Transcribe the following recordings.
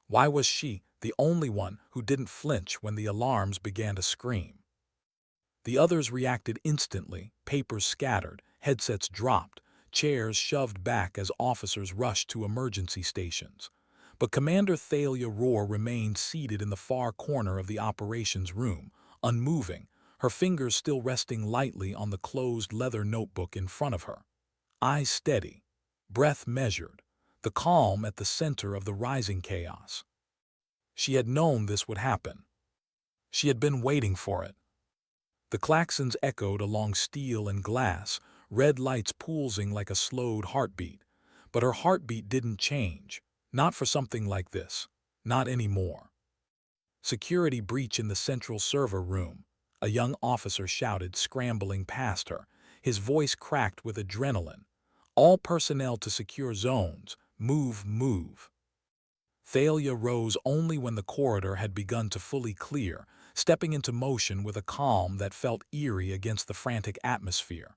Why was she the only one who didn't flinch when the alarms began to scream? The others reacted instantly, papers scattered, headsets dropped, chairs shoved back as officers rushed to emergency stations. But Commander Thalia Roar remained seated in the far corner of the operations room, unmoving, her fingers still resting lightly on the closed leather notebook in front of her. Eyes steady, breath measured, the calm at the center of the rising chaos. She had known this would happen. She had been waiting for it. The klaxons echoed along steel and glass, red lights pulsing like a slowed heartbeat. But her heartbeat didn't change. Not for something like this. Not anymore. Security breach in the central server room. A young officer shouted, scrambling past her, his voice cracked with adrenaline. All personnel to secure zones. Move, move. Thalia rose only when the corridor had begun to fully clear, stepping into motion with a calm that felt eerie against the frantic atmosphere.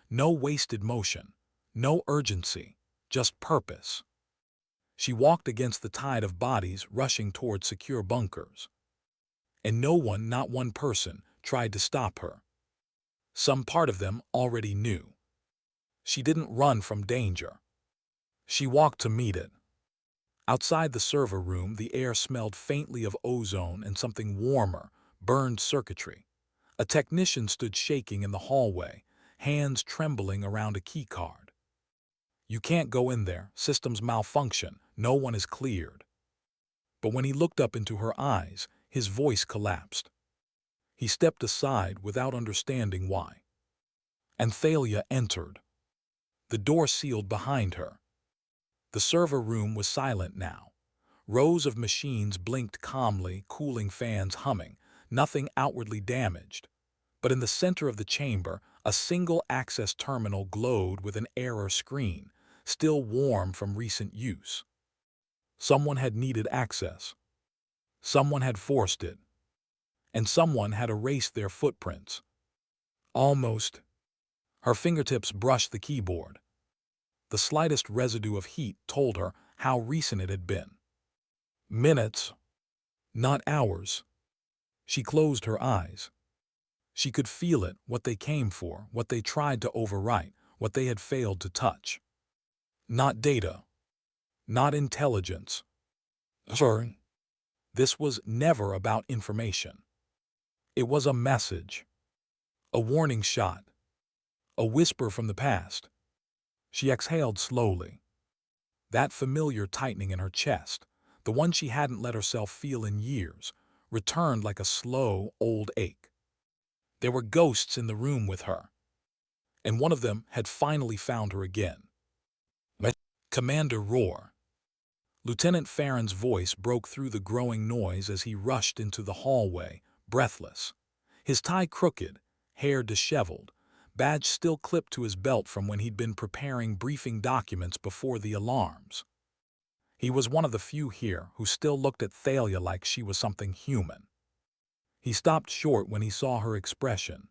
No wasted motion, no urgency, just purpose. She walked against the tide of bodies rushing toward secure bunkers. And no one, not one person, tried to stop her. Some part of them already knew. She didn't run from danger. She walked to meet it. Outside the server room, the air smelled faintly of ozone and something warmer, burned circuitry. A technician stood shaking in the hallway, hands trembling around a keycard. "You can't go in there, systems malfunction, no one is cleared." But when he looked up into her eyes, his voice collapsed. He stepped aside without understanding why. And Thalia entered. The door sealed behind her. The server room was silent now. Rows of machines blinked calmly, cooling fans humming, nothing outwardly damaged. But in the center of the chamber, a single access terminal glowed with an error screen, still warm from recent use. Someone had needed access. Someone had forced it. And someone had erased their footprints. Almost. Her fingertips brushed the keyboard. The slightest residue of heat told her how recent it had been. Minutes, not hours. She closed her eyes. She could feel it, what they came for, what they tried to overwrite, what they had failed to touch. Not data. Not intelligence. Sorry. This was never about information. It was a message. A warning shot. A whisper from the past. She exhaled slowly. That familiar tightening in her chest, the one she hadn't let herself feel in years, returned like a slow, old ache. There were ghosts in the room with her. And one of them had finally found her again. Commander Roar. Lieutenant Farron's voice broke through the growing noise as he rushed into the hallway, breathless. His tie crooked, hair disheveled, badge still clipped to his belt from when he'd been preparing briefing documents before the alarms. He was one of the few here who still looked at Thalia like she was something human. He stopped short when he saw her expression.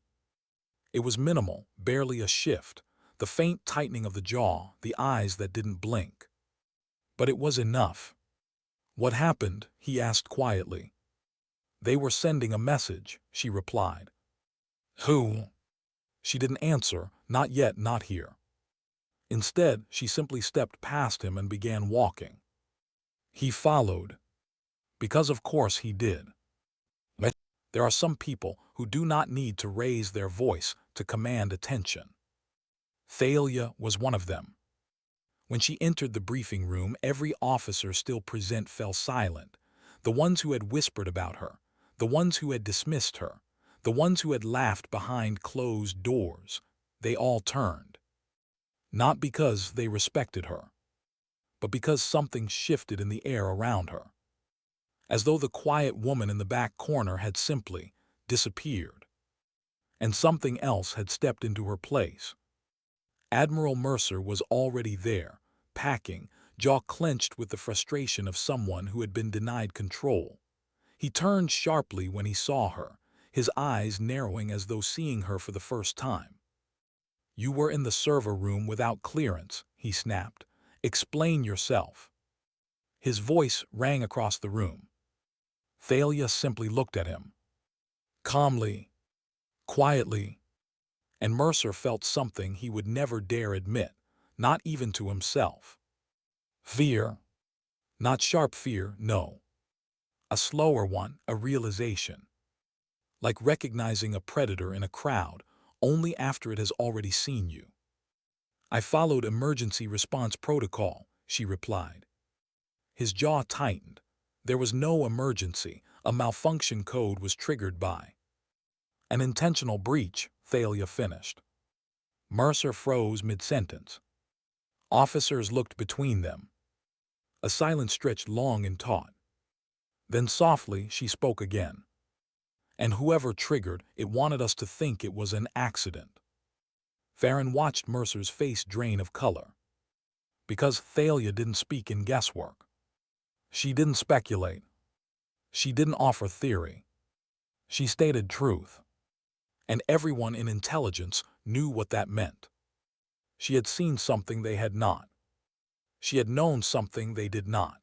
It was minimal, barely a shift, the faint tightening of the jaw, the eyes that didn't blink. But it was enough. "What happened?" he asked quietly. "They were sending a message," she replied. "Who?" She didn't answer, not yet, not here. Instead, she simply stepped past him and began walking. He followed. Because of course he did. There are some people who do not need to raise their voice to command attention. Thalia was one of them. When she entered the briefing room, every officer still present fell silent. The ones who had whispered about her, the ones who had dismissed her, the ones who had laughed behind closed doors, they all turned. Not because they respected her, but because something shifted in the air around her. As though the quiet woman in the back corner had simply disappeared. And something else had stepped into her place. Admiral Mercer was already there, packing, jaw clenched with the frustration of someone who had been denied control. He turned sharply when he saw her, his eyes narrowing as though seeing her for the first time. "You were in the server room without clearance," he snapped. "Explain yourself." His voice rang across the room. Thalia simply looked at him. Calmly, quietly, and Mercer felt something he would never dare admit, not even to himself. Fear. Not sharp fear, no. A slower one, a realization. Like recognizing a predator in a crowd only after it has already seen you. I followed emergency response protocol, she replied. His jaw tightened. There was no emergency. A malfunction code was triggered by an intentional breach, Thalia finished. Mercer froze mid-sentence. Officers looked between them. A silence stretched long and taut. Then softly she spoke again. And whoever triggered it wanted us to think it was an accident. Farron watched Mercer's face drain of color. Because Thalia didn't speak in guesswork. She didn't speculate. She didn't offer theory. She stated truth. And everyone in intelligence knew what that meant. She had seen something they had not. She had known something they did not.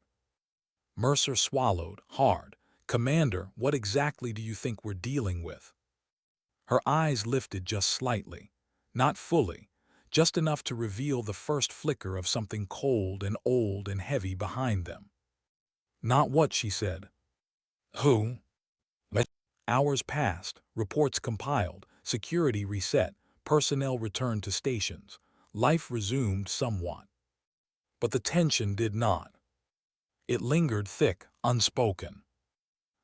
Mercer swallowed, hard. Commander, what exactly do you think we're dealing with? Her eyes lifted just slightly. Not fully, just enough to reveal the first flicker of something cold and old and heavy behind them. Not what, she said. Who? Hours passed, reports compiled, security reset, personnel returned to stations. Life resumed somewhat. But the tension did not. It lingered thick, unspoken.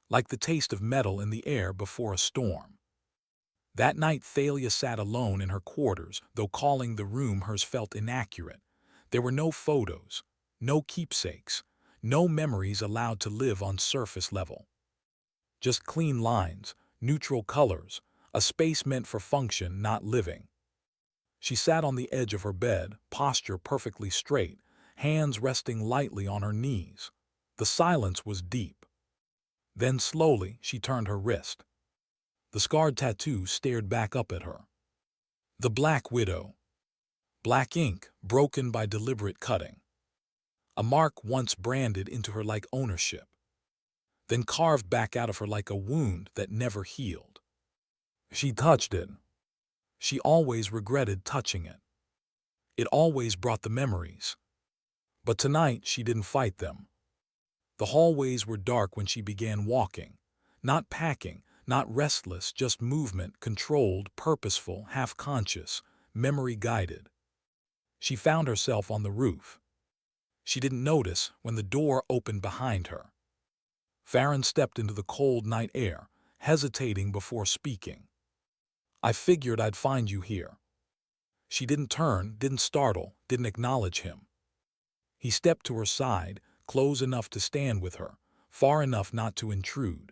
Like the taste of metal in the air before a storm. That night Thalia sat alone in her quarters, though calling the room hers felt inaccurate. There were no photos, no keepsakes, no memories allowed to live on surface level. Just clean lines, neutral colors, a space meant for function, not living. She sat on the edge of her bed, posture perfectly straight, hands resting lightly on her knees. The silence was deep. Then slowly she turned her wrist. The scarred tattoo stared back up at her. The Black Widow. Black ink, broken by deliberate cutting. A mark once branded into her like ownership. Then carved back out of her like a wound that never healed. She touched it. She always regretted touching it. It always brought the memories. But tonight she didn't fight them. The hallways were dark when she began walking. Not packing, not restless, just movement, controlled, purposeful, half-conscious, memory-guided. She found herself on the roof. She didn't notice when the door opened behind her. Farron stepped into the cold night air, hesitating before speaking. I figured I'd find you here. She didn't turn, didn't startle, didn't acknowledge him. He stepped to her side, close enough to stand with her, far enough not to intrude.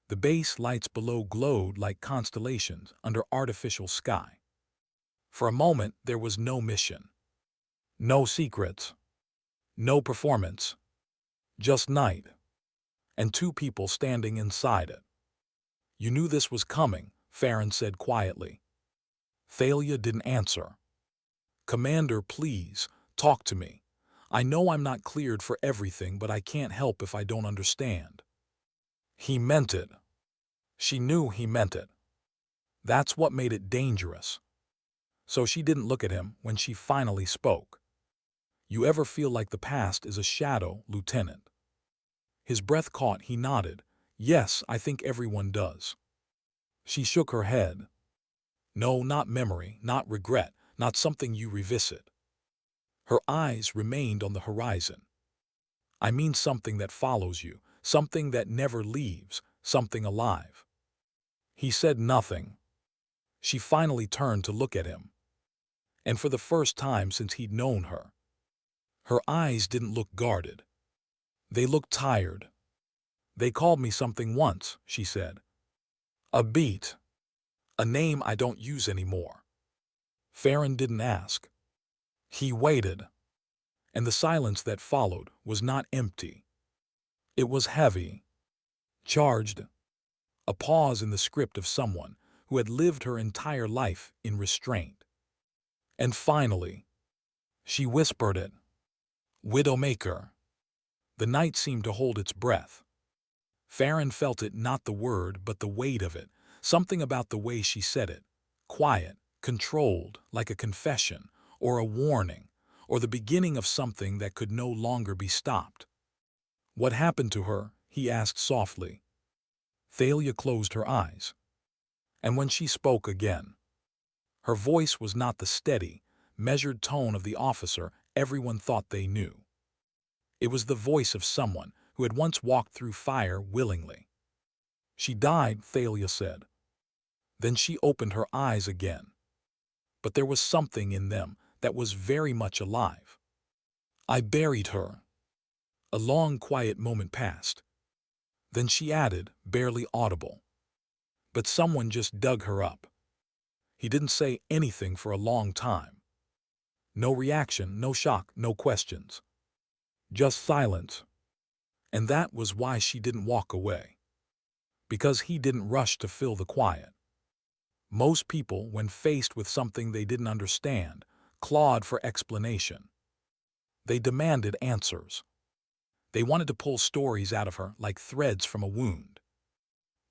The base lights below glowed like constellations under artificial sky. For a moment there was no mission. No secrets. No performance. Just night. And two people standing inside it. You knew this was coming, Farron said quietly. Thalia didn't answer. Commander, please, talk to me. I know I'm not cleared for everything, but I can't help if I don't understand. He meant it. She knew he meant it. That's what made it dangerous. So she didn't look at him when she finally spoke. You ever feel like the past is a shadow, Lieutenant? His breath caught, he nodded. Yes, I think everyone does. She shook her head. No, not memory, not regret, not something you revisit. Her eyes remained on the horizon. I mean something that follows you, something that never leaves, something alive. He said nothing. She finally turned to look at him. And for the first time since he'd known her, her eyes didn't look guarded. They looked tired. They called me something once, she said. A beat. A name I don't use anymore. Farron didn't ask. He waited. And the silence that followed was not empty. It was heavy. Charged. A pause in the script of someone who had lived her entire life in restraint. And finally, she whispered it. Widowmaker. The night seemed to hold its breath. Farron felt it, not the word, but the weight of it, something about the way she said it. Quiet, controlled, like a confession, or a warning, or the beginning of something that could no longer be stopped. "What happened to her?" he asked softly. Thalia closed her eyes. And when she spoke again, her voice was not the steady, measured tone of the officer everyone thought they knew. It was the voice of someone who had once walked through fire willingly. "She died," Thalia said. Then she opened her eyes again. But there was something in them that was very much alive. "I buried her." A long, quiet moment passed. Then she added, barely audible, "But someone just dug her up." He didn't say anything for a long time. No reaction, no shock, no questions. Just silence. And that was why she didn't walk away. Because he didn't rush to fill the quiet. Most people, when faced with something they didn't understand, clawed for explanation. They demanded answers. They wanted to pull stories out of her like threads from a wound.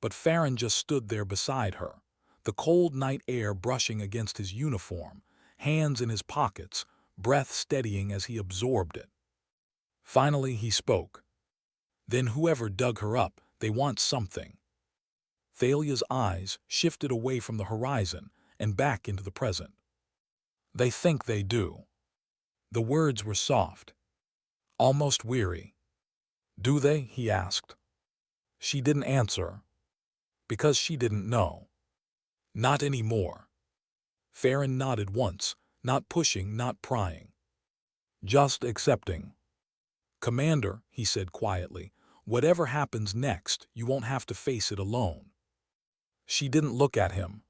But Farron just stood there beside her, the cold night air brushing against his uniform, hands in his pockets, breath steadying as he absorbed it. Finally he spoke. "Then whoever dug her up, they want something." Thalia's eyes shifted away from the horizon and back into the present. "They think they do." The words were soft, almost weary. "Do they?" he asked. She didn't answer. Because she didn't know. Not anymore. Farron nodded once, not pushing, not prying. Just accepting. "Commander," he said quietly, "whatever happens next, you won't have to face it alone." She didn't look at him.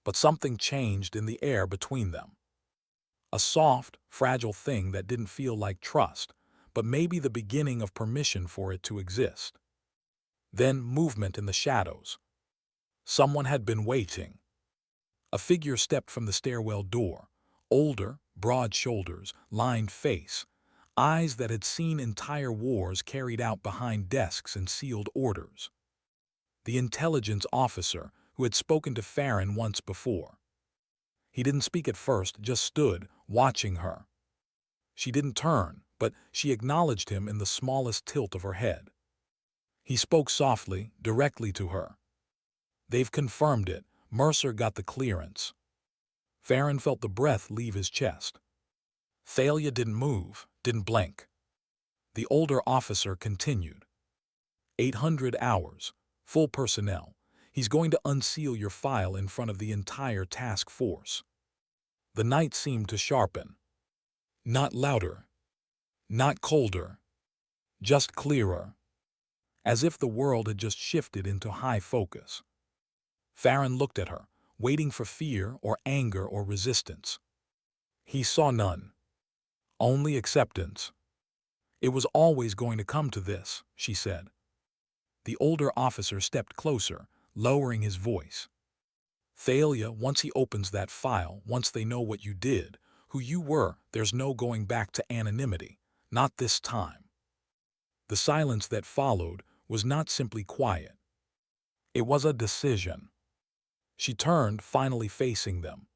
But something changed in the air between them. A soft, fragile thing that didn't feel like trust, but maybe the beginning of permission for it to exist. Then movement in the shadows. Someone had been waiting. A figure stepped from the stairwell door, older, broad shoulders, lined face, eyes that had seen entire wars carried out behind desks and sealed orders. The intelligence officer who had spoken to Farron once before. He didn't speak at first, just stood, watching her. She didn't turn, but she acknowledged him in the smallest tilt of her head. He spoke softly, directly to her. "They've confirmed it. Mercer got the clearance." Farron felt the breath leave his chest. Thalia didn't move, didn't blink. The older officer continued. 800 hours, full personnel. He's going to unseal your file in front of the entire task force." The night seemed to sharpen. Not louder. Not colder. Just clearer. As if the world had just shifted into high focus. Farron looked at her, waiting for fear or anger or resistance. He saw none. Only acceptance. "It was always going to come to this," she said. The older officer stepped closer, lowering his voice. "Thalia, once he opens that file, once they know what you did, who you were, there's no going back to anonymity. Not this time." The silence that followed was not simply quiet. It was a decision. She turned, finally facing them.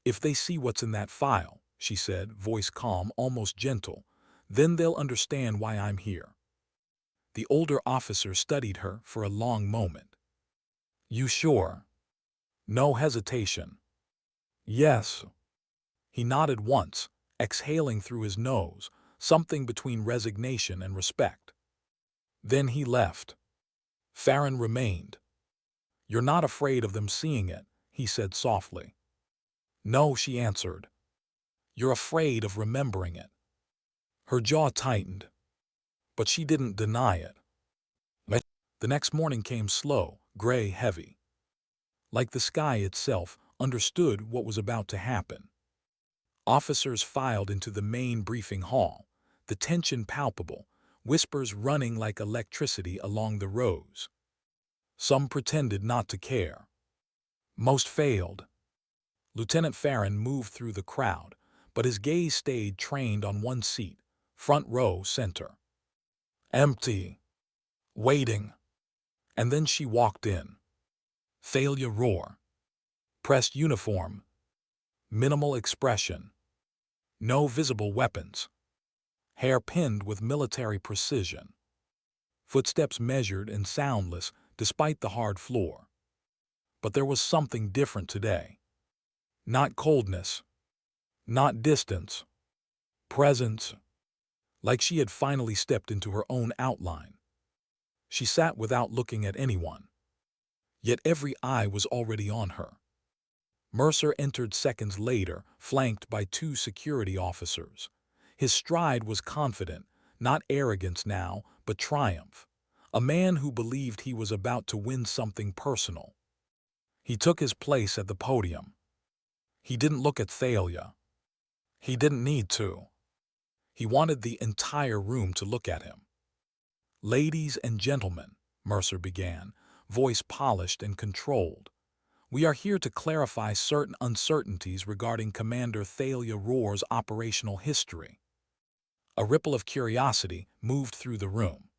"If they see what's in that file," she said, voice calm, almost gentle, "then they'll understand why I'm here." The older officer studied her for a long moment. "You sure?" No hesitation. "Yes." He nodded once, exhaling through his nose, something between resignation and respect. Then he left. Farron remained. "You're not afraid of them seeing it," he said softly. "No," she answered. "You're afraid of remembering it." Her jaw tightened. But she didn't deny it. The next morning came slow, gray, heavy. Like the sky itself understood what was about to happen. Officers filed into the main briefing hall, the tension palpable, whispers running like electricity along the rows. Some pretended not to care. Most failed. Lieutenant Farron moved through the crowd, but his gaze stayed trained on one seat, front row center. Empty. Waiting. And then she walked in. Thalia roar. Pressed uniform. Minimal expression. No visible weapons. Hair pinned with military precision. Footsteps measured and soundless despite the hard floor. But there was something different today. Not coldness. Not distance. Presence. Like she had finally stepped into her own outline. She sat without looking at anyone. Yet every eye was already on her. Mercer entered seconds later, flanked by 2 security officers. His stride was confident, not arrogance now, but triumph. A man who believed he was about to win something personal. He took his place at the podium. He didn't look at Thalia. He didn't need to. He wanted the entire room to look at him. "Ladies and gentlemen," Mercer began, voice polished and controlled. "We are here to clarify certain uncertainties regarding Commander Thalia Roar's operational history." A ripple of curiosity moved through the room.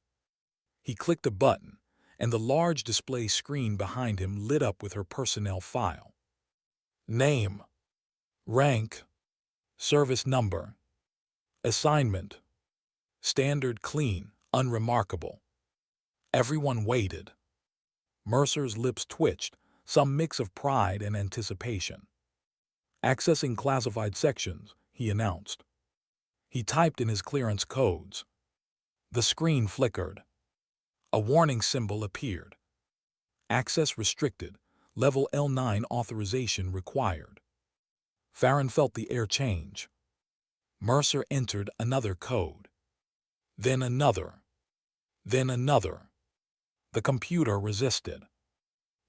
He clicked a button, and the large display screen behind him lit up with her personnel file. Name. Rank. Service number. Assignment. Standard clean, unremarkable. Everyone waited. Mercer's lips twitched, some mix of pride and anticipation. "Accessing classified sections," he announced. He typed in his clearance codes. The screen flickered. A warning symbol appeared. "Access restricted. Level L9 authorization required." Farron felt the air change. Mercer entered another code. Then another. Then another. The computer resisted.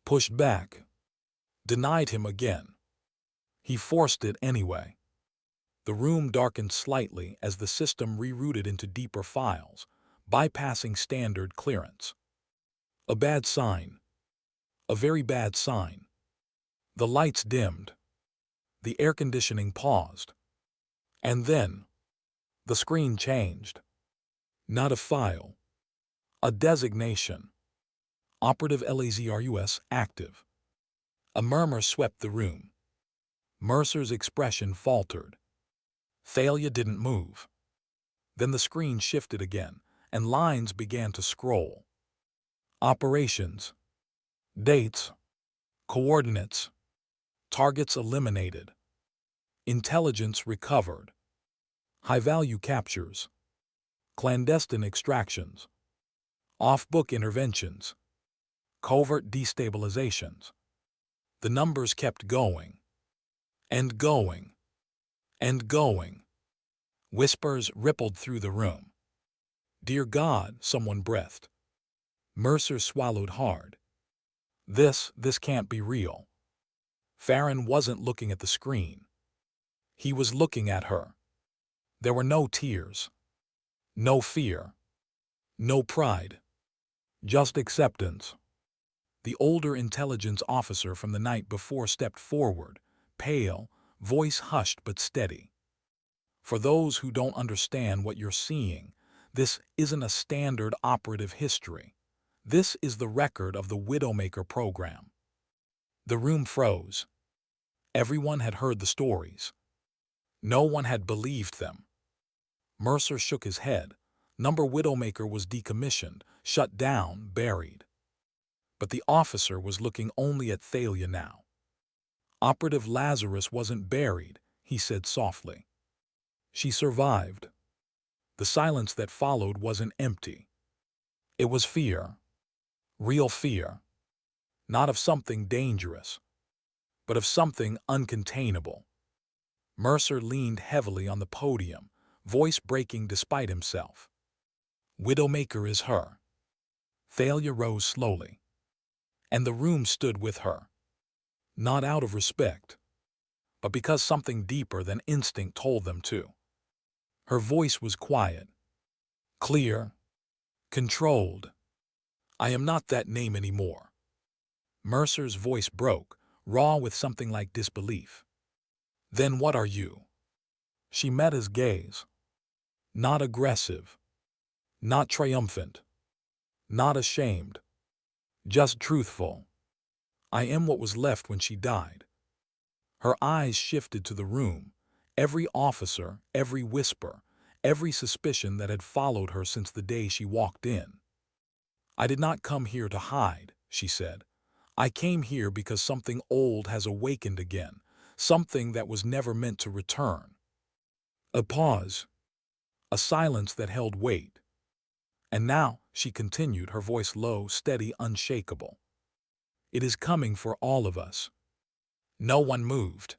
Pushed back. Denied him again. He forced it anyway. The room darkened slightly as the system rerouted into deeper files, bypassing standard clearance. A bad sign. A very bad sign. The lights dimmed. The air conditioning paused. And then, the screen changed. Not a file. A designation. Operative Lazarus active. A murmur swept the room. Mercer's expression faltered. Thalia didn't move. Then the screen shifted again, and lines began to scroll. Operations. Dates. Coordinates. Targets eliminated. Intelligence recovered. High-value captures. Clandestine extractions. Off-book interventions. Covert destabilizations. The numbers kept going. And going. And going. Whispers rippled through the room. "Dear God," someone breathed. Mercer swallowed hard. This can't be real. Farron wasn't looking at the screen. He was looking at her. There were no tears. No fear. No pride. Just acceptance. The older intelligence officer from the night before stepped forward, pale, voice hushed but steady. "For those who don't understand what you're seeing, this isn't a standard operative history. This is the record of the Widowmaker program." The room froze. Everyone had heard the stories. No one had believed them. Mercer shook his head. Number Widowmaker was decommissioned, shut down, buried. But the officer was looking only at Thalia now. "Operative Lazarus wasn't buried," he said softly. "She survived." The silence that followed wasn't empty. It was fear. Real fear. Not of something dangerous, but of something uncontainable. Mercer leaned heavily on the podium, voice breaking despite himself. "Widowmaker is her." Thalia rose slowly. And the room stood with her. Not out of respect, but because something deeper than instinct told them to. Her voice was quiet, clear, controlled. "I am not that name anymore." Mercer's voice broke, raw with something like disbelief. "Then what are you?" She met his gaze. Not aggressive. Not triumphant. Not ashamed. Just truthful. I am what was left when she died. Her eyes shifted to the room. Every officer, every whisper, every suspicion that had followed her since the day she walked in. I did not come here to hide, she said. I came here because something old has awakened again, something that was never meant to return. A pause, a silence that held weight. And now, she continued, her voice low, steady, unshakable. It is coming for all of us. No one moved.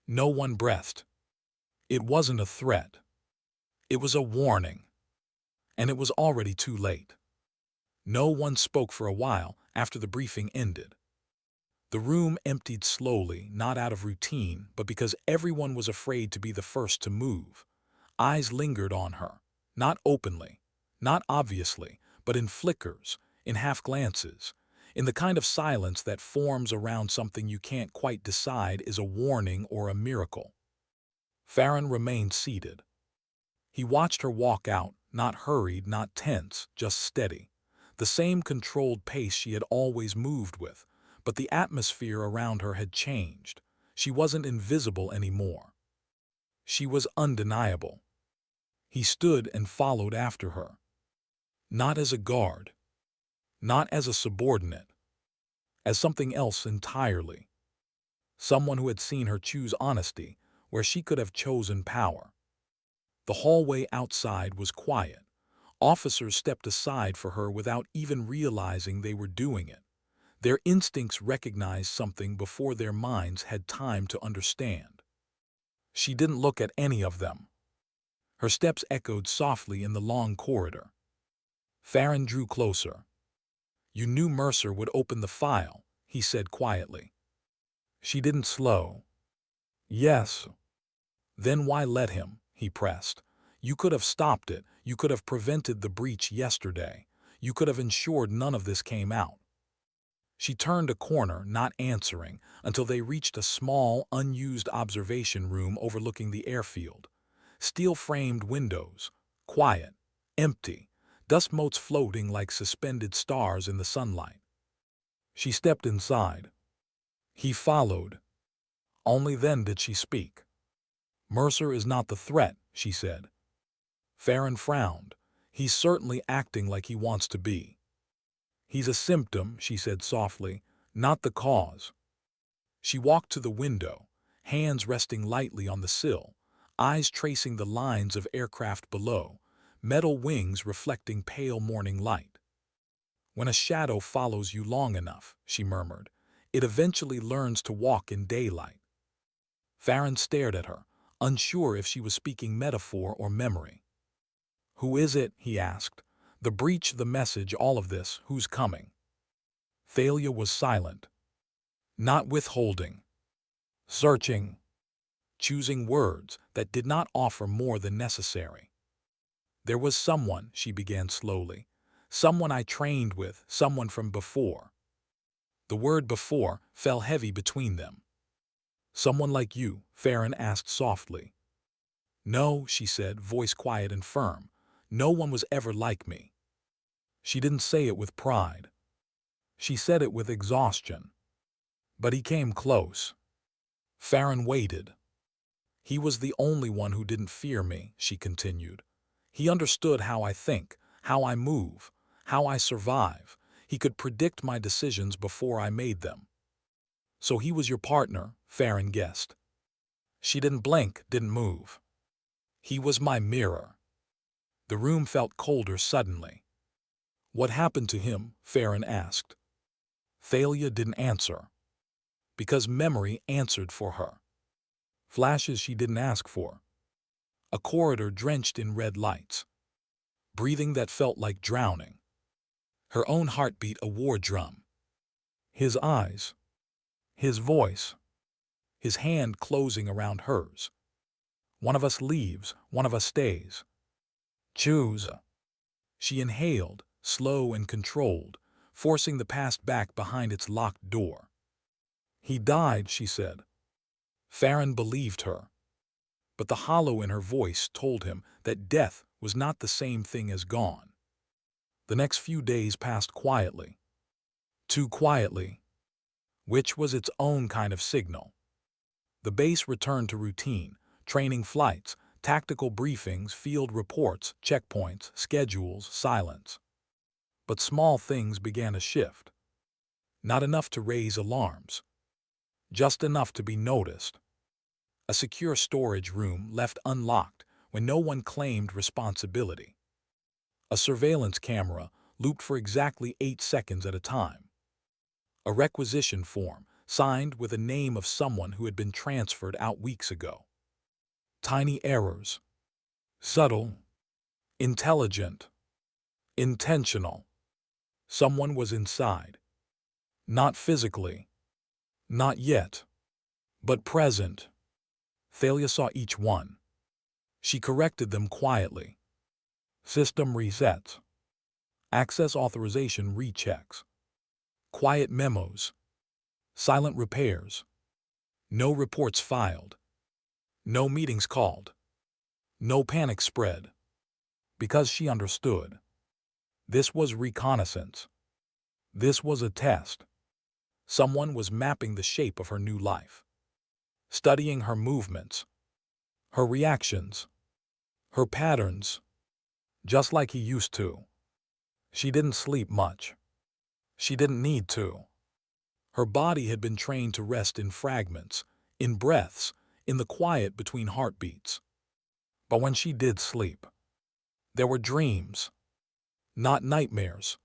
No one breathed. It wasn't a threat. It was a warning. And it was already too late. No one spoke for a while after the briefing ended. The room emptied slowly, not out of routine, but because everyone was afraid to be the first to move. Eyes lingered on her, not openly, not obviously, but in flickers, in half-glances, in the kind of silence that forms around something you can't quite decide is a warning or a miracle. Farron remained seated. He watched her walk out, not hurried, not tense, just steady. The same controlled pace she had always moved with, but the atmosphere around her had changed. She wasn't invisible anymore. She was undeniable. He stood and followed after her. Not as a guard. Not as a subordinate. As something else entirely. Someone who had seen her choose honesty where she could have chosen power. The hallway outside was quiet. Officers stepped aside for her without even realizing they were doing it. Their instincts recognized something before their minds had time to understand. She didn't look at any of them. Her steps echoed softly in the long corridor. Farron drew closer. You knew Mercer would open the file, he said quietly. She didn't slow. Yes. Then why let him? He pressed. You could have stopped it. You could have prevented the breach yesterday. You could have ensured none of this came out. She turned a corner, not answering, until they reached a small, unused observation room overlooking the airfield. Steel-framed windows, quiet, empty, dust motes floating like suspended stars in the sunlight. She stepped inside. He followed. Only then did she speak. Mercer is not the threat, she said. Farron frowned. He's certainly acting like he wants to be. He's a symptom, she said softly, not the cause. She walked to the window, hands resting lightly on the sill, eyes tracing the lines of aircraft below, metal wings reflecting pale morning light. When a shadow follows you long enough, she murmured, it eventually learns to walk in daylight. Farron stared at her, unsure if she was speaking metaphor or memory. Who is it? He asked. The breach, the message, all of this, who's coming? Thalia was silent. Not withholding. Searching. Choosing words that did not offer more than necessary. There was someone, she began slowly. Someone I trained with, someone from before. The word before fell heavy between them. Someone like you, Farron asked softly. No, she said, voice quiet and firm. No one was ever like me. She didn't say it with pride. She said it with exhaustion. But he came close. Farron waited. He was the only one who didn't fear me, she continued. He understood how I think, how I move, how I survive. He could predict my decisions before I made them. So he was your partner, Farron guessed. She didn't blink, didn't move. He was my mirror. The room felt colder suddenly. What happened to him? Farron asked. Thalia didn't answer. Because memory answered for her. Flashes she didn't ask for. A corridor drenched in red lights. Breathing that felt like drowning. Her own heartbeat a war drum. His eyes. His voice. His hand closing around hers. One of us leaves, one of us stays. Choose. She inhaled, slow and controlled, forcing the past back behind its locked door. He died, she said. Farron believed her. But the hollow in her voice told him that death was not the same thing as gone. The next few days passed quietly. Too quietly, which was its own kind of signal. The base returned to routine, training flights, tactical briefings, field reports, checkpoints, schedules, silence. But small things began to shift. Not enough to raise alarms. Just enough to be noticed. A secure storage room left unlocked when no one claimed responsibility. A surveillance camera looped for exactly 8 seconds at a time. A requisition form signed with a name of someone who had been transferred out weeks ago. Tiny errors. Subtle. Intelligent. Intentional. Someone was inside. Not physically. Not yet. But present. Thalia saw each one. She corrected them quietly. System resets. Access authorization rechecks. Quiet memos. Silent repairs. No reports filed. No meetings called. No panic spread. Because she understood. This was reconnaissance. This was a test. Someone was mapping the shape of her new life. Studying her movements. Her reactions. Her patterns. Just like he used to. She didn't sleep much. She didn't need to. Her body had been trained to rest in fragments, in breaths, in the quiet between heartbeats. But when she did sleep, there were dreams, not nightmares.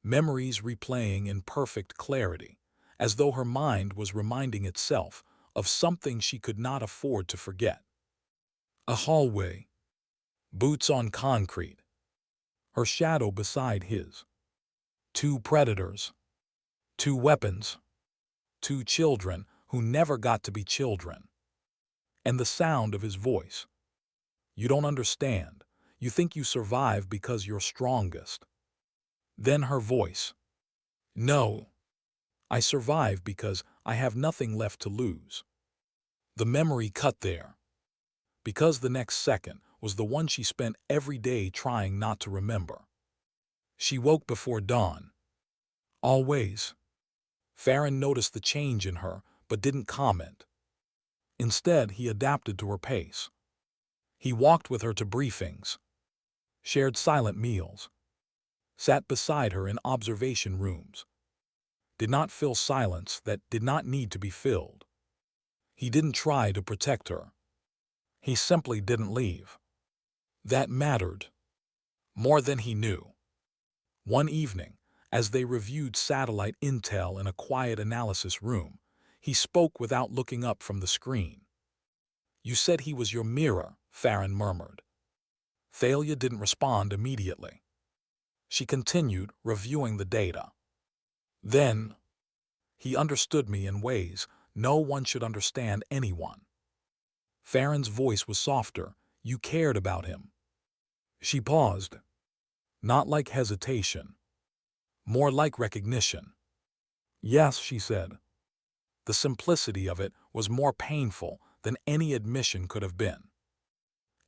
Memories replaying in perfect clarity, as though her mind was reminding itself of something she could not afford to forget. A hallway, boots on concrete, her shadow beside his. 2 predators, 2 weapons, 2 children who never got to be children. And the sound of his voice. You don't understand. You think you survive because you're strongest. Then her voice. No. I survive because I have nothing left to lose. The memory cut there. Because the next second was the one she spent every day trying not to remember. She woke before dawn. Always. Farron noticed the change in her, but didn't comment. Instead, he adapted to her pace. He walked with her to briefings, shared silent meals, sat beside her in observation rooms, did not fill silence that did not need to be filled. He didn't try to protect her. He simply didn't leave. That mattered. More than he knew. One evening, as they reviewed satellite intel in a quiet analysis room, he spoke without looking up from the screen. You said he was your mirror, Farron murmured. Thalia didn't respond immediately. She continued, reviewing the data. Then, he understood me in ways no one should understand anyone. Farron's voice was softer. You cared about him. She paused. Not like hesitation. More like recognition. Yes, she said. The simplicity of it was more painful than any admission could have been.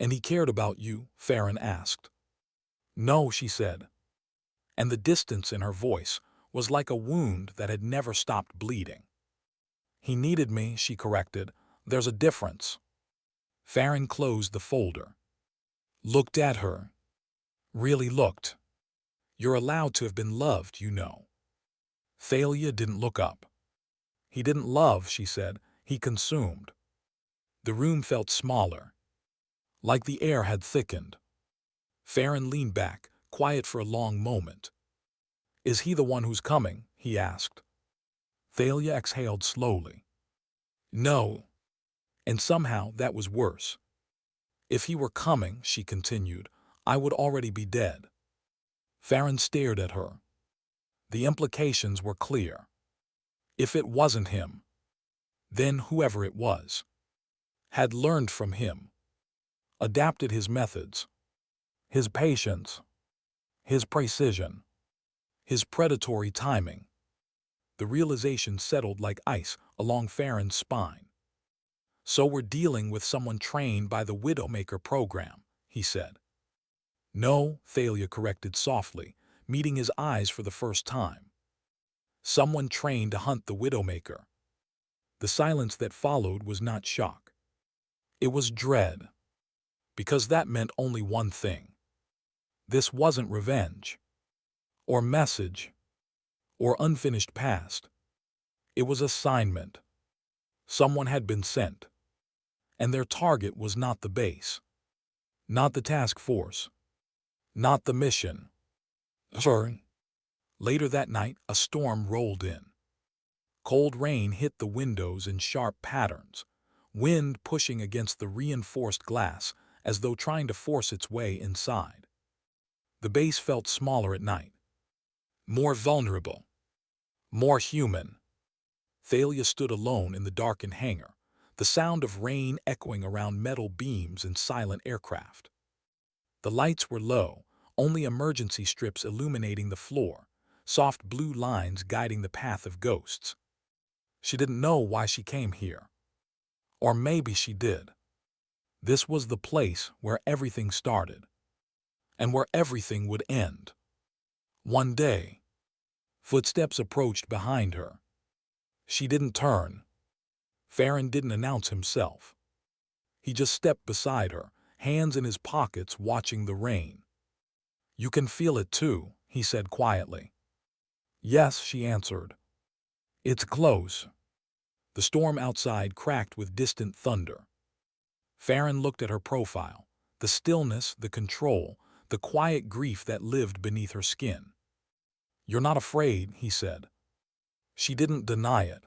And he cared about you? Farron asked. No, she said. And the distance in her voice was like a wound that had never stopped bleeding. He needed me, she corrected. There's a difference. Farron closed the folder. Looked at her. Really looked. You're allowed to have been loved, you know. Thalia didn't look up. He didn't love, she said. He consumed. The room felt smaller. Like the air had thickened. Farron leaned back, quiet for a long moment. Is he the one who's coming? He asked. Thalia exhaled slowly. No. And somehow that was worse. If he were coming, she continued, I would already be dead. Farron stared at her. The implications were clear. If it wasn't him, then whoever it was had learned from him, adapted his methods, his patience, his precision, his predatory timing. The realization settled like ice along Farron's spine. So we're dealing with someone trained by the Widowmaker program, he said. No, Thalia corrected softly, meeting his eyes for the first time. Someone trained to hunt the Widowmaker. The silence that followed was not shock. It was dread, because that meant only one thing. This wasn't revenge, or message, or unfinished past. It was assignment. Someone had been sent, and their target was not the base, not the task force, not the mission. Sorry. Later that night, a storm rolled in. Cold rain hit the windows in sharp patterns, wind pushing against the reinforced glass as though trying to force its way inside. The base felt smaller at night, more vulnerable, more human. Thalia stood alone in the darkened hangar, the sound of rain echoing around metal beams and silent aircraft. The lights were low, only emergency strips illuminating the floor, soft blue lines guiding the path of ghosts. She didn't know why she came here. Or maybe she did. This was the place where everything started, and where everything would end. One day, footsteps approached behind her. She didn't turn. Farron didn't announce himself. He just stepped beside her, hands in his pockets, watching the rain. "You can feel it too," he said quietly. "Yes," she answered. "It's close." The storm outside cracked with distant thunder. Farron looked at her profile, the stillness, the control, the quiet grief that lived beneath her skin. "You're not afraid," he said. She didn't deny it.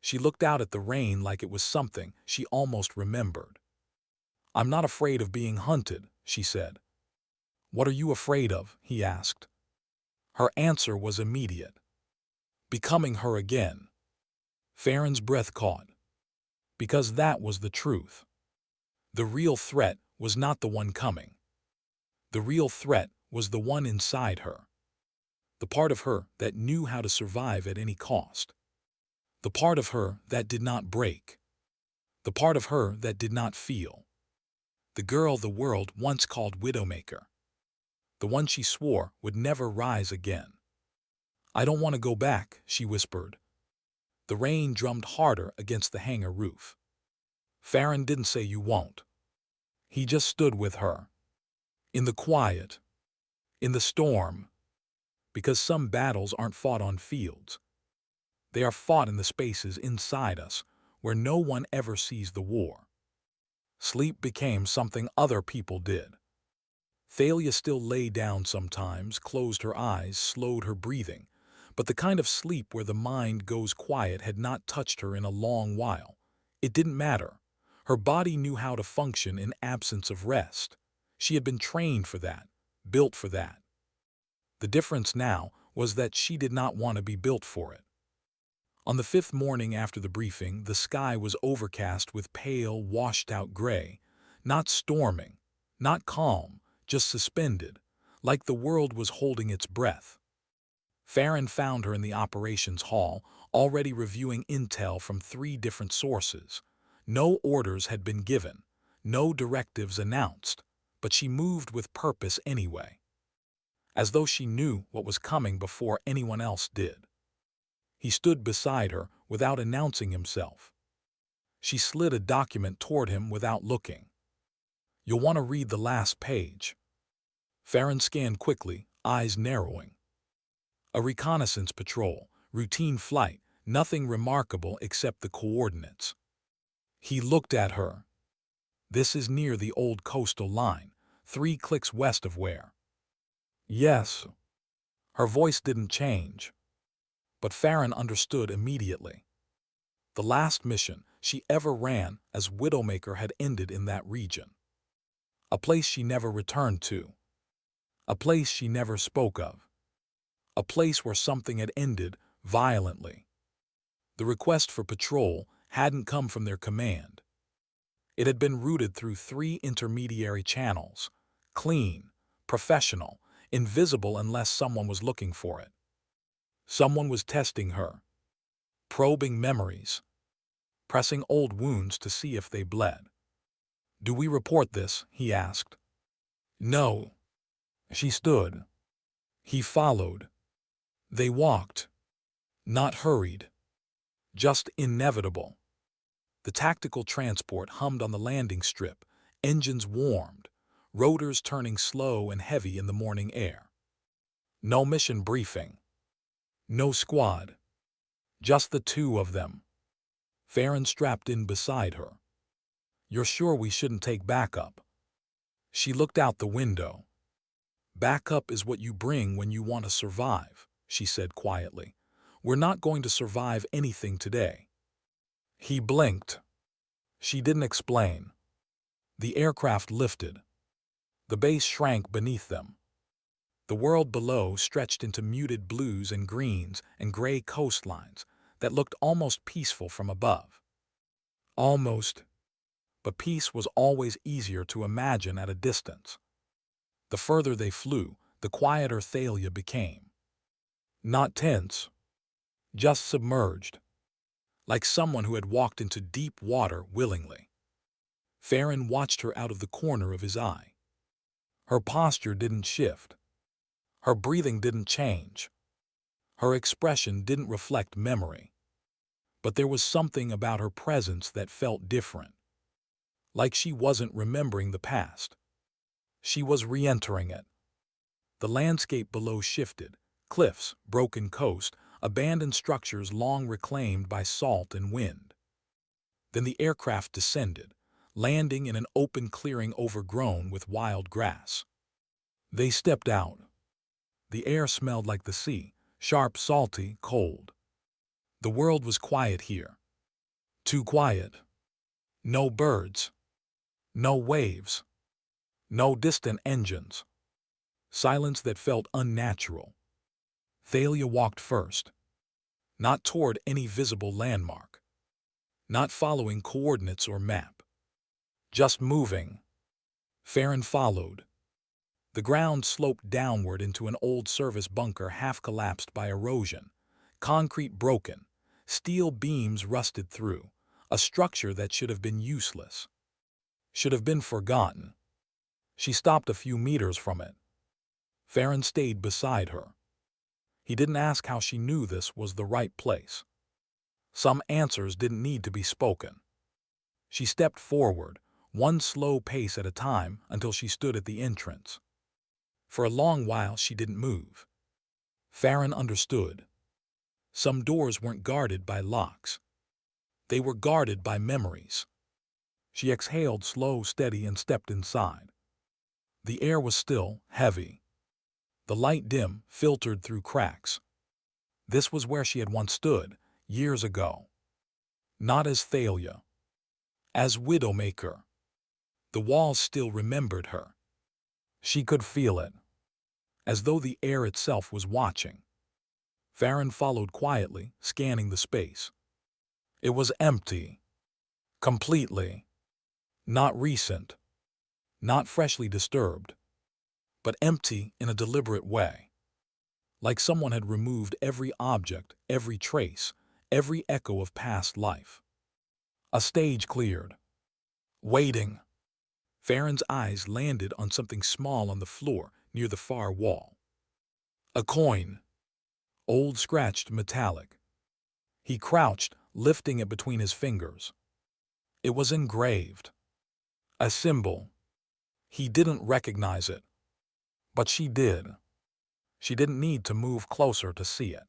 She looked out at the rain like it was something she almost remembered. "I'm not afraid of being hunted," she said. "What are you afraid of?" he asked. Her answer was immediate. Becoming her again. Farron's breath caught. Because that was the truth. The real threat was not the one coming. The real threat was the one inside her. The part of her that knew how to survive at any cost. The part of her that did not break. The part of her that did not feel. The girl the world once called Widowmaker. The one she swore would never rise again. "I don't want to go back," she whispered. The rain drummed harder against the hangar roof. Farron didn't say "you won't." He just stood with her. In the quiet. In the storm. Because some battles aren't fought on fields. They are fought in the spaces inside us, where no one ever sees the war. Sleep became something other people did. Thalia still lay down sometimes, closed her eyes, slowed her breathing, but the kind of sleep where the mind goes quiet had not touched her in a long while. It didn't matter. Her body knew how to function in absence of rest. She had been trained for that, built for that. The difference now was that she did not want to be built for it. On the fifth morning after the briefing, the sky was overcast with pale, washed-out gray, not storming, not calm, just suspended, like the world was holding its breath. Farron found her in the operations hall, already reviewing intel from 3 different sources. No orders had been given, no directives announced, but she moved with purpose anyway. As though she knew what was coming before anyone else did. He stood beside her without announcing himself. She slid a document toward him without looking. "You'll want to read the last page." Farron scanned quickly, eyes narrowing. A reconnaissance patrol, routine flight, nothing remarkable except the coordinates. He looked at her. "This is near the old coastal line, 3 clicks west of where." "Yes." Her voice didn't change. But Farron understood immediately. The last mission she ever ran as Widowmaker had ended in that region. A place she never returned to. A place she never spoke of. A place where something had ended violently. The request for patrol hadn't come from their command. It had been routed through 3 intermediary channels, clean, professional, invisible unless someone was looking for it. Someone was testing her, probing memories, pressing old wounds to see if they bled. "Do we report this?" he asked. "No." She stood. He followed. They walked. Not hurried. Just inevitable. The tactical transport hummed on the landing strip, engines warmed, rotors turning slow and heavy in the morning air. No mission briefing. No squad. Just the two of them. Farron strapped in beside her. "You're sure we shouldn't take backup?" She looked out the window. "Backup is what you bring when you want to survive," she said quietly. "We're not going to survive anything today." He blinked. She didn't explain. The aircraft lifted. The base shrank beneath them. The world below stretched into muted blues and greens and gray coastlines that looked almost peaceful from above. Almost. But peace was always easier to imagine at a distance. The further they flew, the quieter Thalia became. Not tense. Just submerged. Like someone who had walked into deep water willingly. Farron watched her out of the corner of his eye. Her posture didn't shift. Her breathing didn't change. Her expression didn't reflect memory. But there was something about her presence that felt different. Like she wasn't remembering the past. She was re-entering it. The landscape below shifted. Cliffs, broken coast, abandoned structures long reclaimed by salt and wind. Then the aircraft descended, landing in an open clearing overgrown with wild grass. They stepped out. The air smelled like the sea, sharp, salty, cold. The world was quiet here. Too quiet. No birds. No waves. No distant engines. Silence that felt unnatural. Thalia walked first. Not toward any visible landmark. Not following coordinates or map. Just moving. Farron followed. The ground sloped downward into an old service bunker half-collapsed by erosion. Concrete broken. Steel beams rusted through. A structure that should have been useless. Should have been forgotten. She stopped a few meters from it. Farron stayed beside her. He didn't ask how she knew this was the right place. Some answers didn't need to be spoken. She stepped forward, one slow pace at a time until she stood at the entrance. For a long while she didn't move. Farron understood. Some doors weren't guarded by locks. They were guarded by memories. She exhaled slow, steady, and stepped inside. The air was still, heavy. The light dim, filtered through cracks. This was where she had once stood, years ago. Not as Thalia. As Widowmaker. The walls still remembered her. She could feel it. As though the air itself was watching. Farron followed quietly, scanning the space. It was empty. Completely. Not recent. Not freshly disturbed. But empty in a deliberate way. Like someone had removed every object, every trace, every echo of past life. A stage cleared. Waiting. Farron's eyes landed on something small on the floor near the far wall. A coin. Old, scratched, metallic. He crouched, lifting it between his fingers. It was engraved. A symbol. He didn't recognize it. But she did. She didn't need to move closer to see it.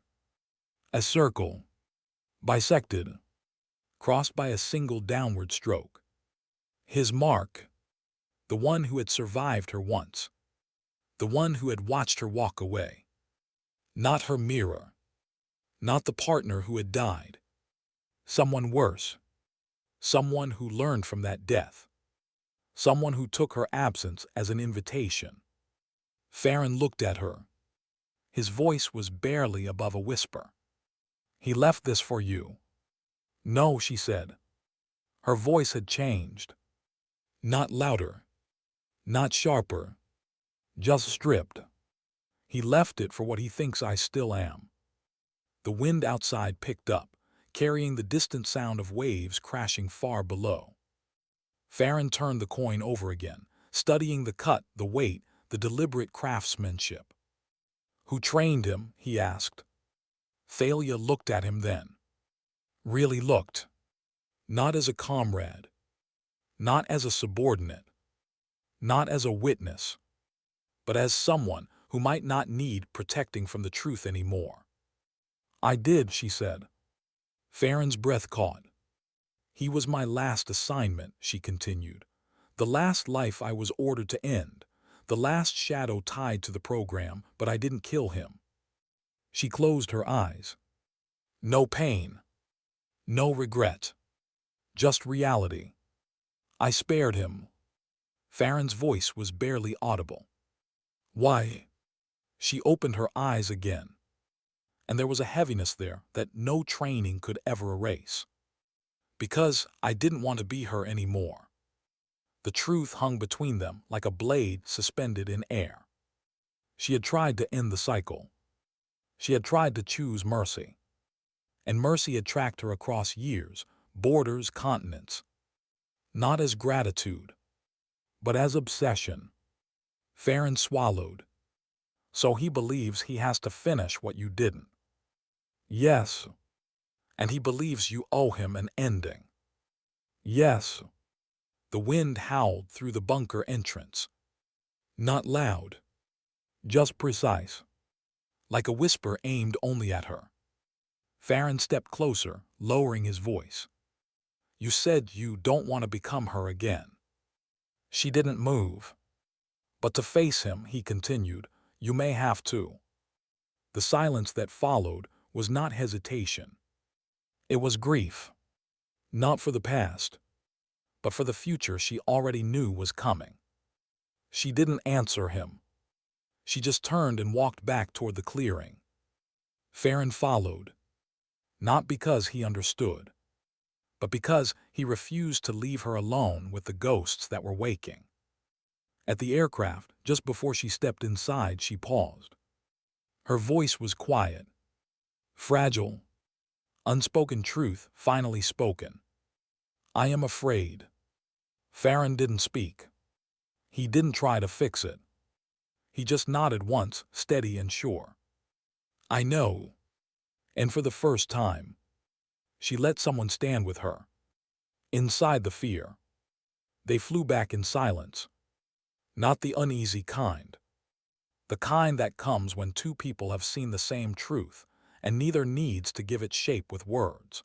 A circle. Bisected. Crossed by a single downward stroke. His mark. The one who had survived her once. The one who had watched her walk away. Not her mirror. Not the partner who had died. Someone worse. Someone who learned from that death. Someone who took her absence as an invitation. Farron looked at her. His voice was barely above a whisper. "He left this for you." "No," she said. Her voice had changed. Not louder. Not sharper. Just stripped. "He left it for what he thinks I still am." The wind outside picked up, carrying the distant sound of waves crashing far below. Farron turned the coin over again, studying the cut, the weight, the deliberate craftsmanship. "Who trained him?" he asked. Thalia looked at him then. Really looked. Not as a comrade. Not as a subordinate. Not as a witness. But as someone who might not need protecting from the truth anymore. "I did," she said. Farron's breath caught. "He was my last assignment," she continued. "The last life I was ordered to end. The last shadow tied to the program, but I didn't kill him." She closed her eyes. No pain. No regret. Just reality. "I spared him." Farron's voice was barely audible. "Why?" She opened her eyes again, and there was a heaviness there that no training could ever erase. "Because I didn't want to be her anymore." The truth hung between them like a blade suspended in air. She had tried to end the cycle. She had tried to choose mercy. And mercy had tracked her across years, borders, continents. Not as gratitude, but as obsession. Farron swallowed. "So he believes he has to finish what you didn't." "Yes." "And he believes you owe him an ending." "Yes." The wind howled through the bunker entrance. Not loud. Just precise. Like a whisper aimed only at her. Farron stepped closer, lowering his voice. "You said you don't want to become her again." She didn't move. "But to face him," he continued, "you may have to." The silence that followed was not hesitation. It was grief. Not for the past, but for the future she already knew was coming. She didn't answer him. She just turned and walked back toward the clearing. Farron followed. Not because he understood, but because he refused to leave her alone with the ghosts that were waking. At the aircraft, just before she stepped inside, she paused. Her voice was quiet, fragile, unspoken truth finally spoken. "I am afraid." Farron didn't speak. He didn't try to fix it. He just nodded once, steady and sure. "I know." And for the first time, she let someone stand with her. Inside the fear. They flew back in silence. Not the uneasy kind. The kind that comes when two people have seen the same truth, and neither needs to give it shape with words.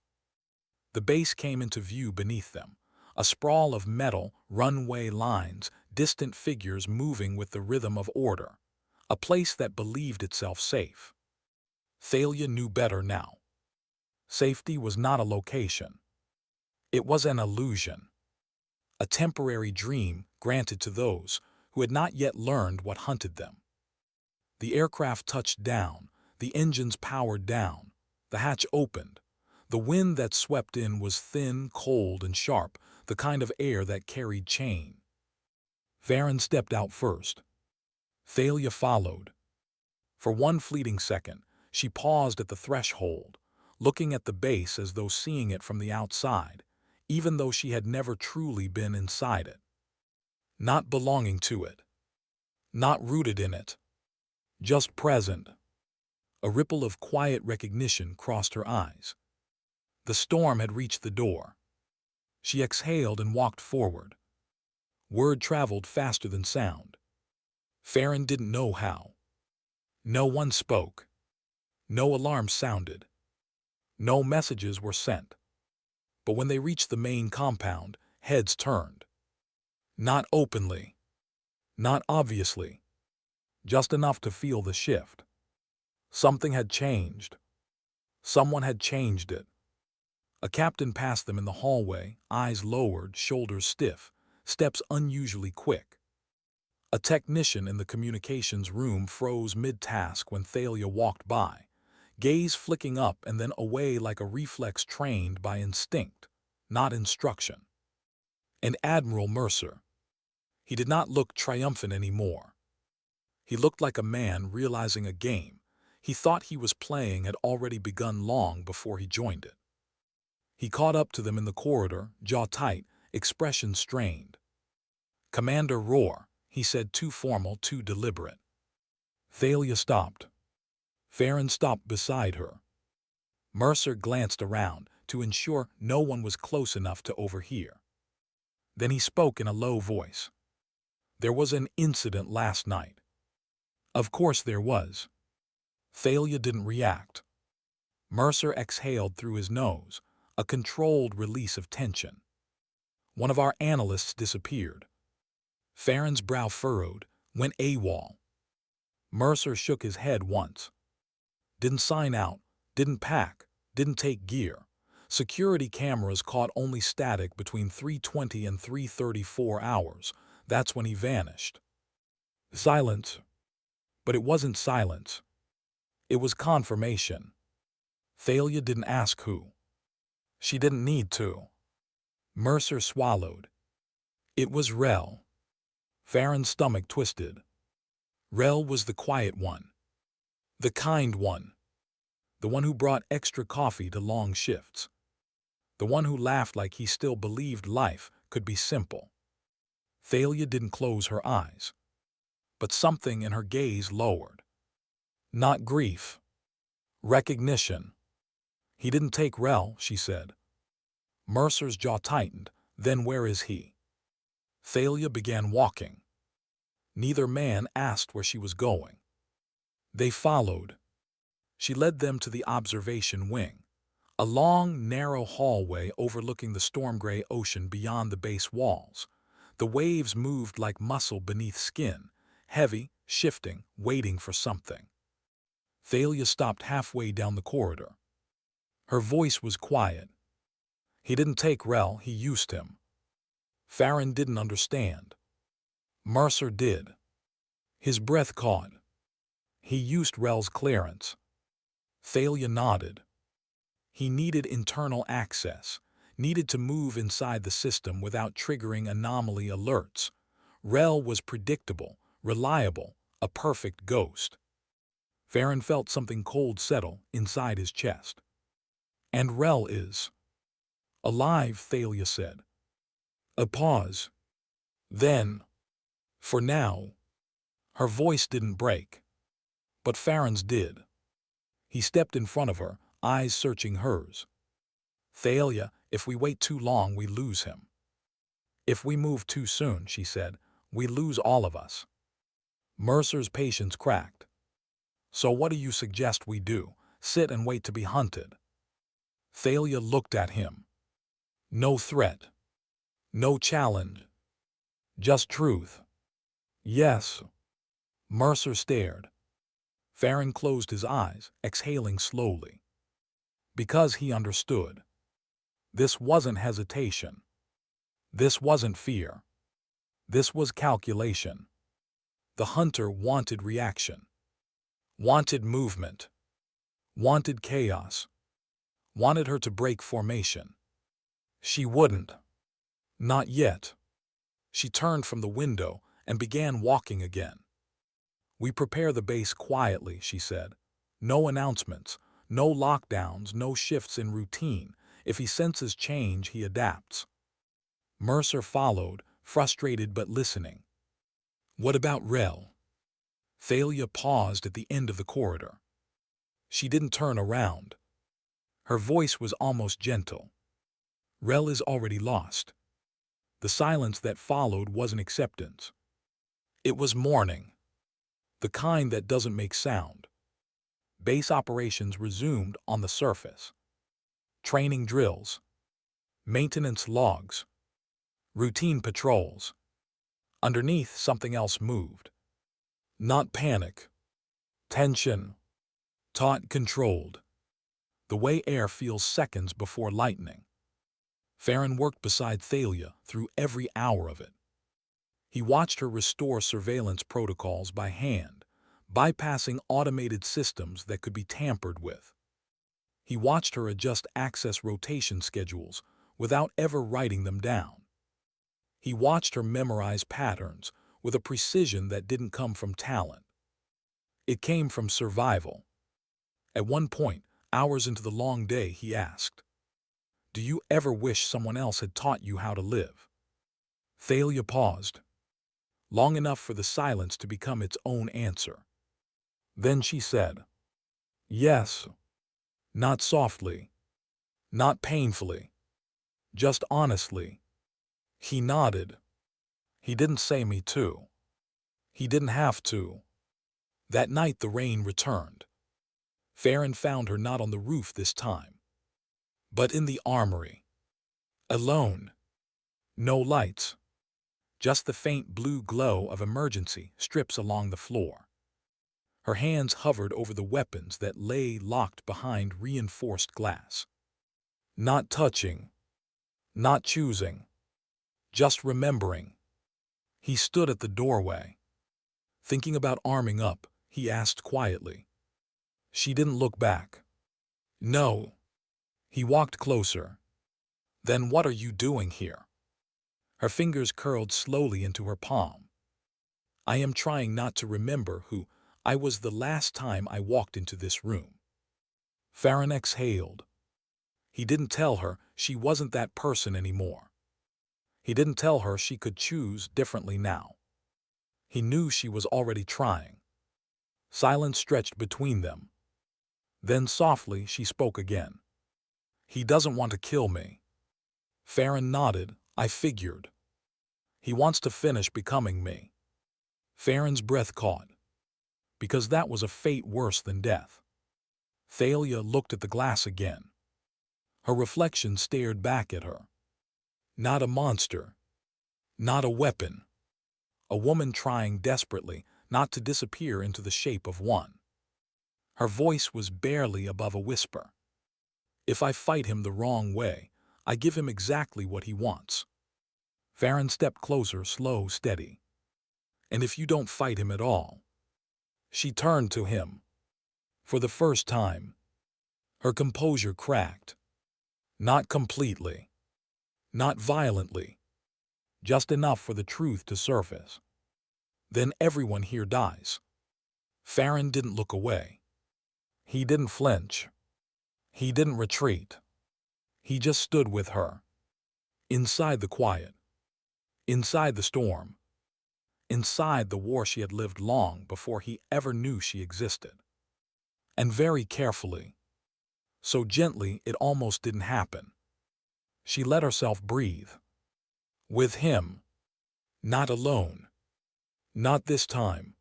The base came into view beneath them, a sprawl of metal, runway lines, distant figures moving with the rhythm of order, a place that believed itself safe. Thalia knew better now. Safety was not a location. It was an illusion. A temporary dream granted to those who had not yet learned what hunted them. The aircraft touched down, the engines powered down, the hatch opened. The wind that swept in was thin, cold, and sharp, the kind of air that carried chain. Farron stepped out first. Thalia followed. For one fleeting second, she paused at the threshold, looking at the base as though seeing it from the outside, even though she had never truly been inside it. Not belonging to it. Not rooted in it. Just present. A ripple of quiet recognition crossed her eyes. The storm had reached the door. She exhaled and walked forward. Word traveled faster than sound. Farron didn't know how. No one spoke. No alarms sounded. No messages were sent. But when they reached the main compound, heads turned. Not openly. Not obviously. Just enough to feel the shift. Something had changed. Someone had changed it. A captain passed them in the hallway, eyes lowered, shoulders stiff, steps unusually quick. A technician in the communications room froze mid-task when Thalia walked by, gaze flicking up and then away like a reflex trained by instinct, not instruction. And Admiral Mercer. He did not look triumphant anymore. He looked like a man realizing a game he thought he was playing had already begun long before he joined it. He caught up to them in the corridor, jaw tight, expression strained. "Commander Rohr," he said, too formal, too deliberate. Thalia stopped. Farron stopped beside her. Mercer glanced around to ensure no one was close enough to overhear. Then he spoke in a low voice. There was an incident last night. Of course there was. Thalia didn't react. Mercer exhaled through his nose, a controlled release of tension. One of our analysts disappeared. Farron's brow furrowed, went AWOL. Mercer shook his head once. Didn't sign out, didn't pack, didn't take gear. Security cameras caught only static between 3:20 and 3:34 hours. That's when he vanished. Silence. But it wasn't silence. It was confirmation. Thalia didn't ask who. She didn't need to. Mercer swallowed. It was Rel. Farron's stomach twisted. Rel was the quiet one. The kind one. The one who brought extra coffee to long shifts. The one who laughed like he still believed life could be simple. Thalia didn't close her eyes. But something in her gaze lowered. Not grief. Recognition. He didn't take Rel, she said. Mercer's jaw tightened. Then where is he? Thalia began walking. Neither man asked where she was going. They followed. She led them to the observation wing, a long, narrow hallway overlooking the storm-gray ocean beyond the base walls. The waves moved like muscle beneath skin, heavy, shifting, waiting for something. Thalia stopped halfway down the corridor. Her voice was quiet. He didn't take Rel, he used him. Farron didn't understand. Mercer did. His breath caught. He used Rel's clearance. Thalia nodded. He needed internal access, needed to move inside the system without triggering anomaly alerts. Rel was predictable, reliable, a perfect ghost. Farron felt something cold settle inside his chest. And Rel is alive, Thalia said. A pause. Then, for now, her voice didn't break. But Farron's did. He stepped in front of her, eyes searching hers. Thalia, if we wait too long, we lose him. If we move too soon, she said, we lose all of us. Mercer's patience cracked. So what do you suggest we do? Sit and wait to be hunted? Thalia looked at him. No threat. No challenge. Just truth. Yes. Mercer stared. Farron closed his eyes, exhaling slowly. Because he understood. This wasn't hesitation. This wasn't fear. This was calculation. The hunter wanted reaction. Wanted movement. Wanted chaos. Wanted her to break formation. She wouldn't. Not yet. She turned from the window and began walking again. We prepare the base quietly, she said. No announcements, no lockdowns, no shifts in routine. If he senses change, he adapts. Mercer followed, frustrated but listening. What about Rel? Thalia paused at the end of the corridor. She didn't turn around. Her voice was almost gentle. Rel is already lost. The silence that followed wasn't acceptance. It was mourning. The kind that doesn't make sound. Base operations resumed on the surface. Training drills. Maintenance logs. Routine patrols. Underneath, something else moved. Not panic. Tension. Taut, controlled. The way air feels seconds before lightning. Farron worked beside Thalia through every hour of it. He watched her restore surveillance protocols by hand, bypassing automated systems that could be tampered with. He watched her adjust access rotation schedules without ever writing them down. He watched her memorize patterns with a precision that didn't come from talent. It came from survival. At one point, hours into the long day, he asked, "Do you ever wish someone else had taught you how to live?" Thalia paused. long enough for the silence to become its own answer. Then she said, "Yes." Not softly, not painfully, just honestly. He nodded. He didn't say me too. He didn't have to. That night the rain returned. Farron found her not on the roof this time, but in the armory. Alone. No lights. Just the faint blue glow of emergency strips along the floor. Her hands hovered over the weapons that lay locked behind reinforced glass. Not touching. Not choosing. Just remembering. He stood at the doorway. Thinking about arming up, he asked quietly. She didn't look back. No. He walked closer. Then what are you doing here? Her fingers curled slowly into her palm. I am trying not to remember who I was the last time I walked into this room. Farron exhaled. He didn't tell her she wasn't that person anymore. He didn't tell her she could choose differently now. He knew she was already trying. Silence stretched between them. Then softly she spoke again. He doesn't want to kill me. Farron nodded. I figured. He wants to finish becoming me. Farron's breath caught. Because that was a fate worse than death. Thalia looked at the glass again. Her reflection stared back at her. Not a monster. Not a weapon. A woman trying desperately not to disappear into the shape of one. Her voice was barely above a whisper. If I fight him the wrong way, I give him exactly what he wants. Farron stepped closer, slow, steady. And if you don't fight him at all? She turned to him. For the first time, her composure cracked. Not completely. Not violently. Just enough for the truth to surface. Then everyone here dies. Farron didn't look away. He didn't flinch. He didn't retreat. He just stood with her. Inside the quiet. Inside the storm. Inside the war she had lived long before he ever knew she existed. And very carefully. So gently it almost didn't happen. She let herself breathe. With him. Not alone. Not this time.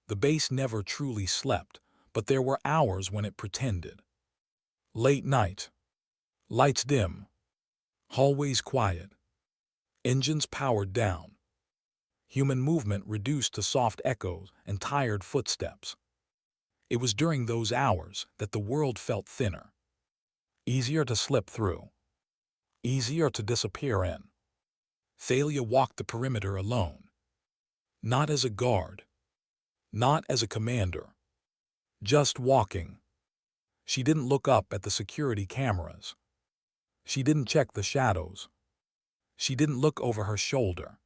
The base never truly slept, but there were hours when it pretended. Late night. Lights dim. Hallways quiet. Engines powered down. Human movement reduced to soft echoes and tired footsteps. It was during those hours that the world felt thinner. Easier to slip through. Easier to disappear in. Thalia walked the perimeter alone. Not as a guard. Not as a commander. Just walking. She didn't look up at the security cameras. She didn't check the shadows. She didn't look over her shoulder.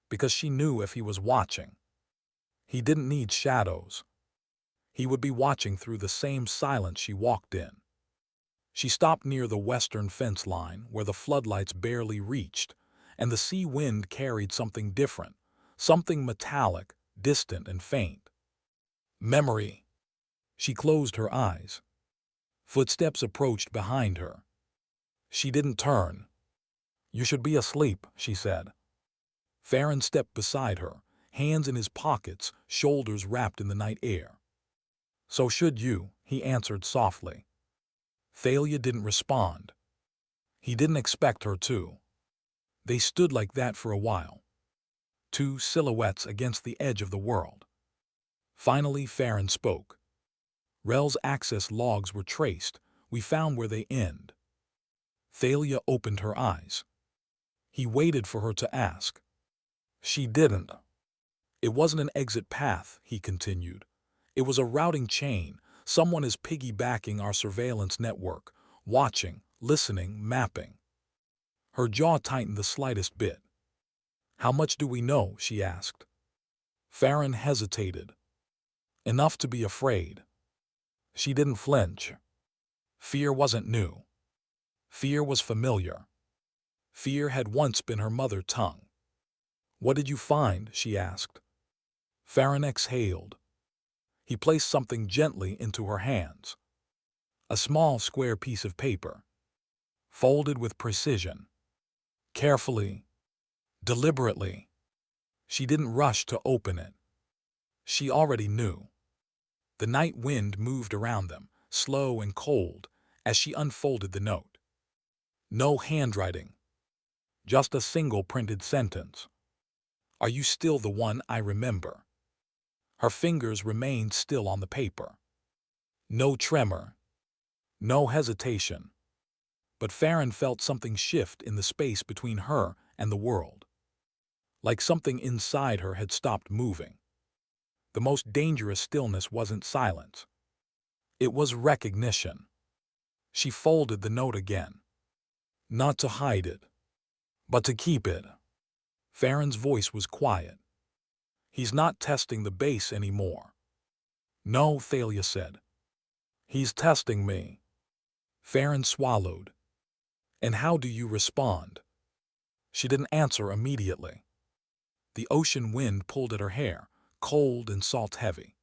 Because she knew if he was watching, he didn't need shadows. He would be watching through the same silence she walked in. She stopped near the western fence line where the floodlights barely reached, and the sea wind carried something different, something metallic, distant and faint. Memory. She closed her eyes. Footsteps approached behind her. She didn't turn. You should be asleep, she said. Farron stepped beside her, hands in his pockets, shoulders wrapped in the night air. So should you, he answered softly. Thalia didn't respond. He didn't expect her to. They stood like that for a while. Two silhouettes against the edge of the world. Finally, Farron spoke. Rel's access logs were traced. We found where they end. Thalia opened her eyes. He waited for her to ask. She didn't. It wasn't an exit path, he continued. It was a routing chain. Someone is piggybacking our surveillance network, watching, listening, mapping. Her jaw tightened the slightest bit. How much do we know? She asked. Farron hesitated. Enough to be afraid. She didn't flinch. Fear wasn't new. Fear was familiar. Fear had once been her mother tongue. "What did you find?" she asked. Farron exhaled. He placed something gently into her hands. A small square piece of paper, folded with precision. Carefully, deliberately. She didn't rush to open it. She already knew. The night wind moved around them, slow and cold, as she unfolded the note. No handwriting, just a single printed sentence. "Are you still the one I remember?" Her fingers remained still on the paper. No tremor, no hesitation. But Farron felt something shift in the space between her and the world. Like something inside her had stopped moving. The most dangerous stillness wasn't silence. It was recognition. She folded the note again. Not to hide it, but to keep it. Farron's voice was quiet. "He's not testing the base anymore." "No," Thalia said. "He's testing me." Farron swallowed. "And how do you respond?" She didn't answer immediately. The ocean wind pulled at her hair, cold and salt-heavy.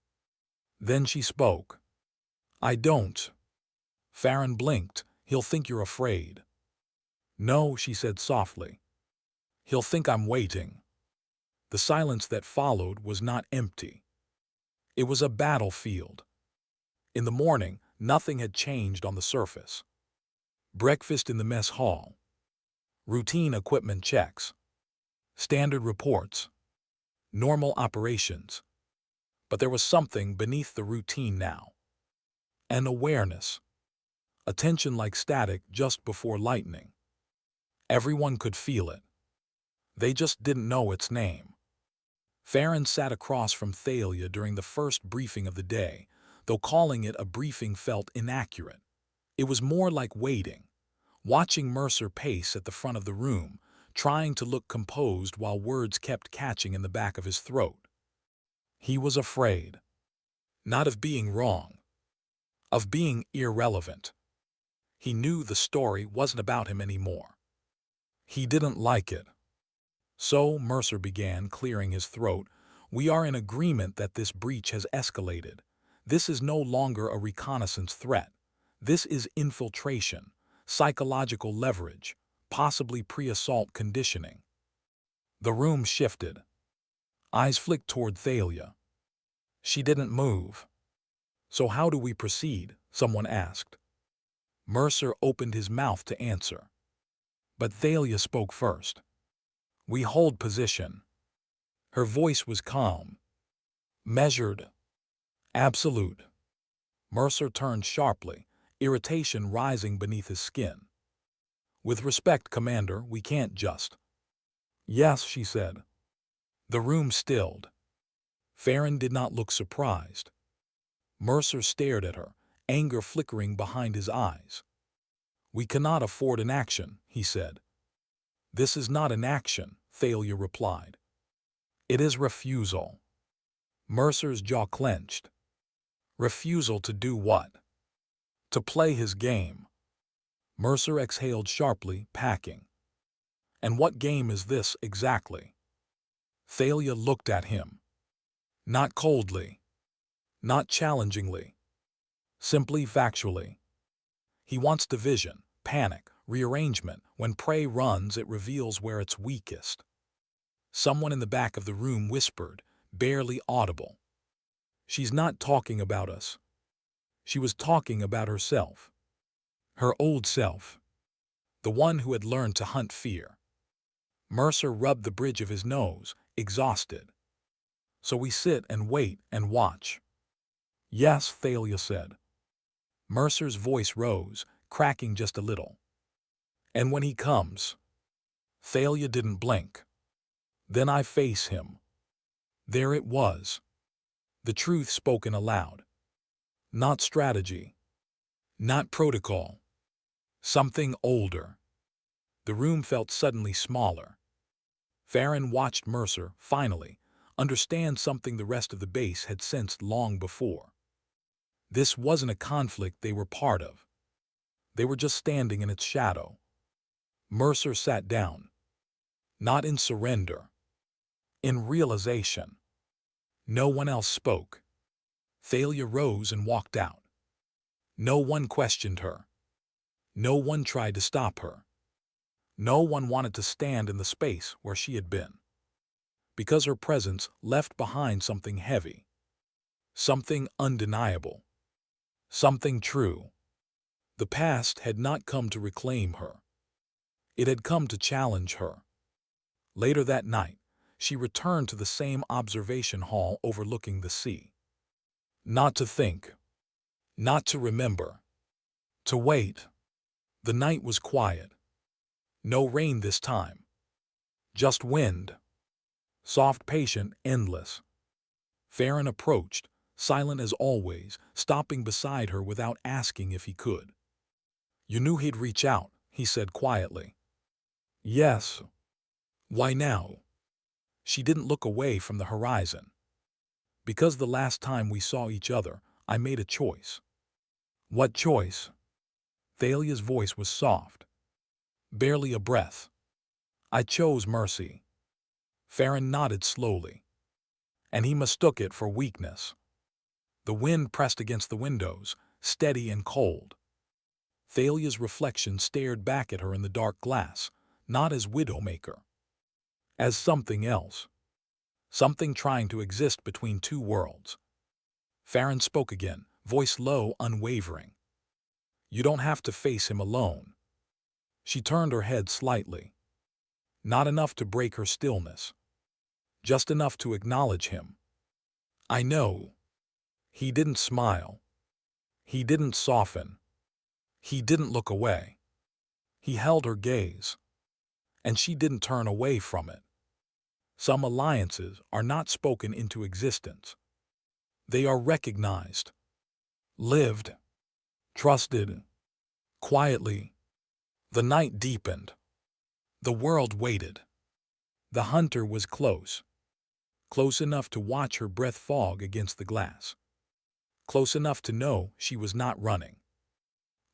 Then she spoke. "I don't." Farron blinked. "He'll think you're afraid." "No," she said softly. "He'll think I'm waiting." The silence that followed was not empty. It was a battlefield. In the morning, nothing had changed on the surface. Breakfast in the mess hall. Routine equipment checks. Standard reports. Normal operations. But there was something beneath the routine now. An awareness. A tension like static just before lightning. Everyone could feel it. They just didn't know its name. Farron sat across from Thalia during the first briefing of the day, though calling it a briefing felt inaccurate. It was more like waiting, watching Mercer pace at the front of the room, trying to look composed while words kept catching in the back of his throat. He was afraid. Not of being wrong. Of being irrelevant. He knew the story wasn't about him anymore. He didn't like it. "So," Mercer began, clearing his throat, "we are in agreement that this breach has escalated. This is no longer a reconnaissance threat. This is infiltration, psychological leverage, possibly pre-assault conditioning." The room shifted. Eyes flicked toward Thalia. She didn't move. "So how do we proceed?" someone asked. Mercer opened his mouth to answer. But Thalia spoke first. "We hold position." Her voice was calm, measured, absolute. Mercer turned sharply, irritation rising beneath his skin. "With respect, Commander, we can't just—" "Yes," she said. The room stilled. Farron did not look surprised. Mercer stared at her, anger flickering behind his eyes. "We cannot afford an action," he said. "This is not an action," Thalia replied. "It is refusal." Mercer's jaw clenched. Refusal to do what? To play his game. Mercer exhaled sharply, packing. "And what game is this exactly?" Thalia looked at him. Not coldly. Not challengingly. Simply factually. "He wants division, panic, rearrangement. When prey runs, it reveals where it's weakest." Someone in the back of the room whispered, barely audible. "She's not talking about us." She was talking about herself. Her old self. The one who had learned to hunt fear. Mercer rubbed the bridge of his nose, exhausted. "So we sit and wait and watch." "Yes," Thalia said. Mercer's voice rose, cracking just a little. "And when he comes?" Thalia didn't blink. "Then I face him." There it was. The truth spoken aloud. Not strategy. Not protocol. Something older. The room felt suddenly smaller. Farron watched Mercer, finally, understand something the rest of the base had sensed long before. This wasn't a conflict they were part of. They were just standing in its shadow. Mercer sat down. Not in surrender. In realization, no one else spoke. Thalia rose and walked out. No one questioned her. No one tried to stop her. No one wanted to stand in the space where she had been. Because her presence left behind something heavy, something undeniable, something true. The past had not come to reclaim her. It had come to challenge her. Later that night, she returned to the same observation hall overlooking the sea. Not to think, not to remember, to wait. The night was quiet. No rain this time. Just wind. Soft, patient, endless. Farron approached, silent as always, stopping beside her without asking if he could. "You knew he'd reach out," he said quietly. "Yes." "Why now?" She didn't look away from the horizon. "Because the last time we saw each other, I made a choice." "What choice?" Thalia's voice was soft. Barely a breath. "I chose mercy." Farron nodded slowly. And he mistook it for weakness. The wind pressed against the windows, steady and cold. Thalia's reflection stared back at her in the dark glass, not as Widowmaker. As something else. Something trying to exist between two worlds. Farron spoke again, voice low, unwavering. "You don't have to face him alone." She turned her head slightly. Not enough to break her stillness. Just enough to acknowledge him. "I know." He didn't smile. He didn't soften. He didn't look away. He held her gaze. And she didn't turn away from it. Some alliances are not spoken into existence. They are recognized, lived, trusted, quietly. The night deepened. The world waited. The hunter was close. Close enough to watch her breath fog against the glass. Close enough to know she was not running.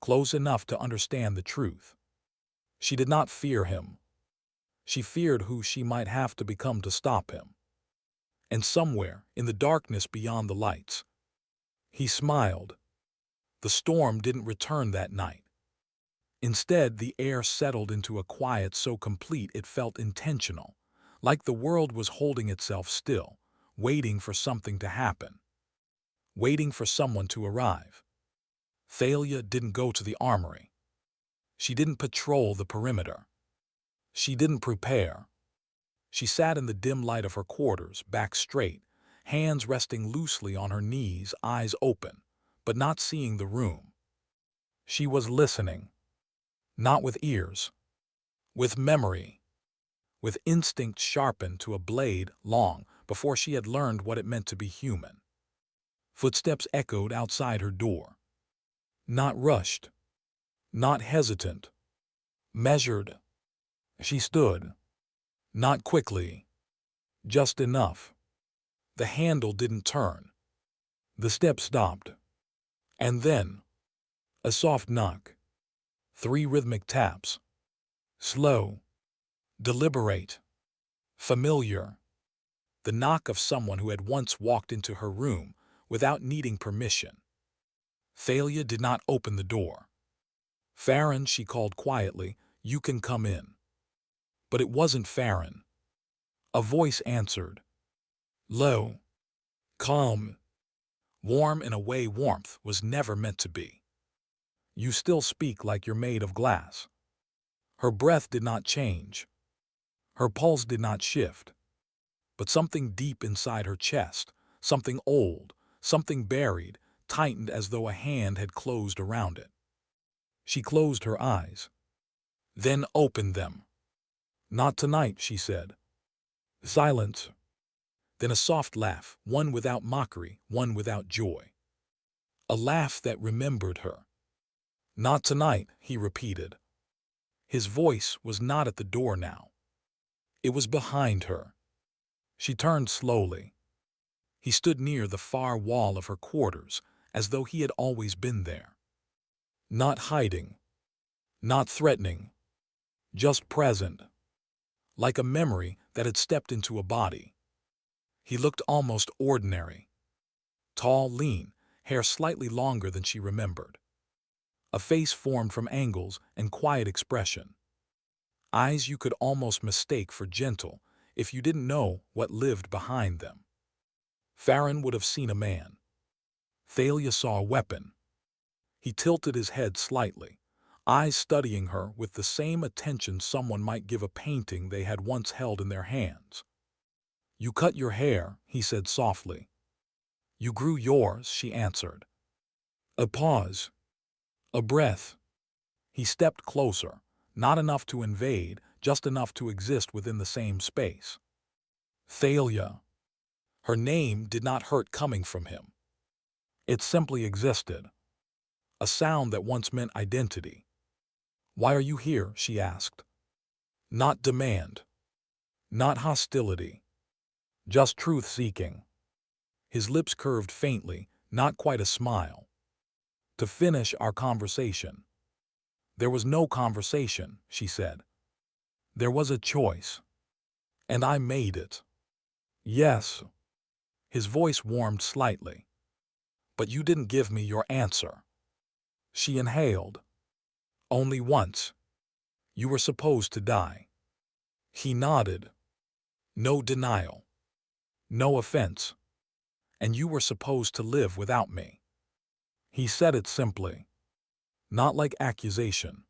Close enough to understand the truth. She did not fear him. She feared who she might have to become to stop him. And somewhere, in the darkness beyond the lights, he smiled. The storm didn't return that night. Instead, the air settled into a quiet so complete it felt intentional, like the world was holding itself still, waiting for something to happen, waiting for someone to arrive. Thalia didn't go to the armory. She didn't patrol the perimeter. She didn't prepare. She sat in the dim light of her quarters, back straight, hands resting loosely on her knees, eyes open, but not seeing the room. She was listening. Not with ears. With memory. With instinct sharpened to a blade long before she had learned what it meant to be human. Footsteps echoed outside her door. Not rushed. Not hesitant. Measured. She stood. Not quickly. Just enough. The handle didn't turn. The step stopped. And then, a soft knock. 3 rhythmic taps. Slow. Deliberate. Familiar. The knock of someone who had once walked into her room without needing permission. Thalia did not open the door. "Farron," she called quietly, "you can come in." But it wasn't Farron. A voice answered. Low. Calm. Warm in a way warmth was never meant to be. "You still speak like you're made of glass." Her breath did not change. Her pulse did not shift. But something deep inside her chest, something old, something buried, tightened as though a hand had closed around it. She closed her eyes. Then opened them. "Not tonight," she said. Silence. Then a soft laugh, one without mockery, one without joy. A laugh that remembered her. "Not tonight," he repeated. His voice was not at the door now. It was behind her. She turned slowly. He stood near the far wall of her quarters, as though he had always been there. Not hiding. Not threatening. Just present. Like a memory that had stepped into a body. He looked almost ordinary. Tall, lean, hair slightly longer than she remembered. A face formed from angles and quiet expression. Eyes you could almost mistake for gentle if you didn't know what lived behind them. Farron would have seen a man. Thalia saw a weapon. He tilted his head slightly, eyes studying her with the same attention someone might give a painting they had once held in their hands. "You cut your hair," he said softly. "You grew yours," she answered. A pause. A breath. He stepped closer, not enough to invade, just enough to exist within the same space. Thalia. Her name did not hurt coming from him. It simply existed. A sound that once meant identity. "Why are you here?" she asked. Not demand. Not hostility. Just truth-seeking. His lips curved faintly, not quite a smile. "To finish our conversation." "There was no conversation," she said. "There was a choice. And I made it." "Yes." His voice warmed slightly. "But you didn't give me your answer." She inhaled. "Only once. You were supposed to die." He nodded. "No denial. No offense. And you were supposed to live without me." He said it simply. Not like accusation.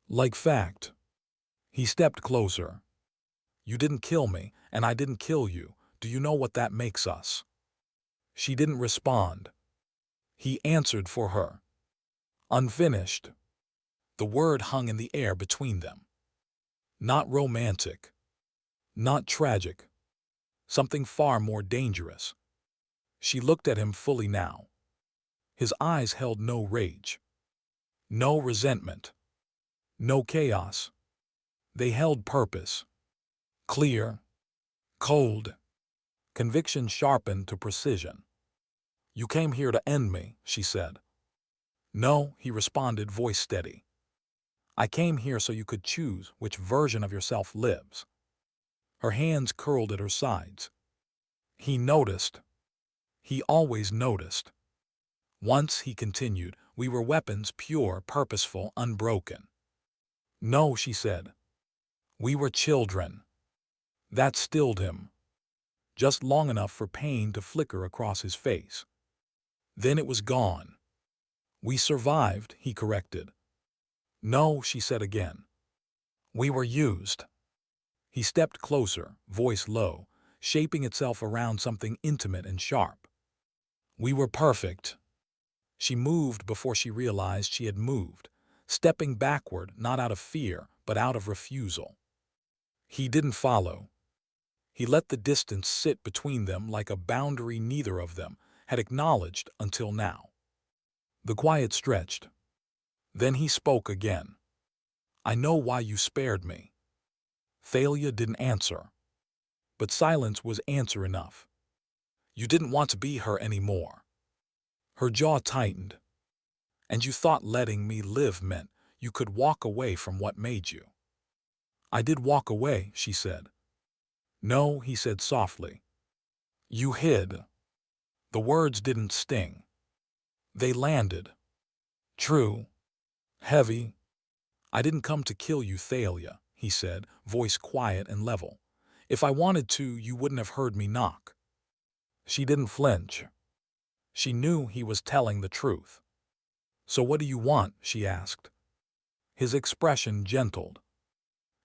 Like fact. He stepped closer. "You didn't kill me, and I didn't kill you. Do you know what that makes us?" She didn't respond. He answered for her. "Unfinished." The word hung in the air between them. Not romantic. Not tragic. Something far more dangerous. She looked at him fully now. His eyes held no rage. No resentment. No chaos. They held purpose. Clear. Cold. Conviction sharpened to precision. "You came here to end me," she said. "No," he responded, voice steady. "I came here so you could choose which version of yourself lives." Her hands curled at her sides. He noticed. He always noticed. "Once," he continued, "we were weapons, pure, purposeful, unbroken." "No," she said. "We were children." That stilled him. Just long enough for pain to flicker across his face. Then it was gone. "We survived," he corrected. "No," she said again. "We were used." He stepped closer, voice low, shaping itself around something intimate and sharp. "We were perfect." She moved before she realized she had moved, stepping backward not out of fear, but out of refusal. He didn't follow. He let the distance sit between them like a boundary neither of them had acknowledged until now. The quiet stretched. Then he spoke again. "I know why you spared me." Thalia didn't answer. But silence was answer enough. "You didn't want to be her anymore." Her jaw tightened. "And you thought letting me live meant you could walk away from what made you." "I did walk away," she said. "No," he said softly. "You hid." The words didn't sting. They landed. True. Heavy. "I didn't come to kill you, Thalia," he said, voice quiet and level. "If I wanted to, you wouldn't have heard me knock." She didn't flinch. She knew he was telling the truth. "So what do you want?" she asked. His expression gentled.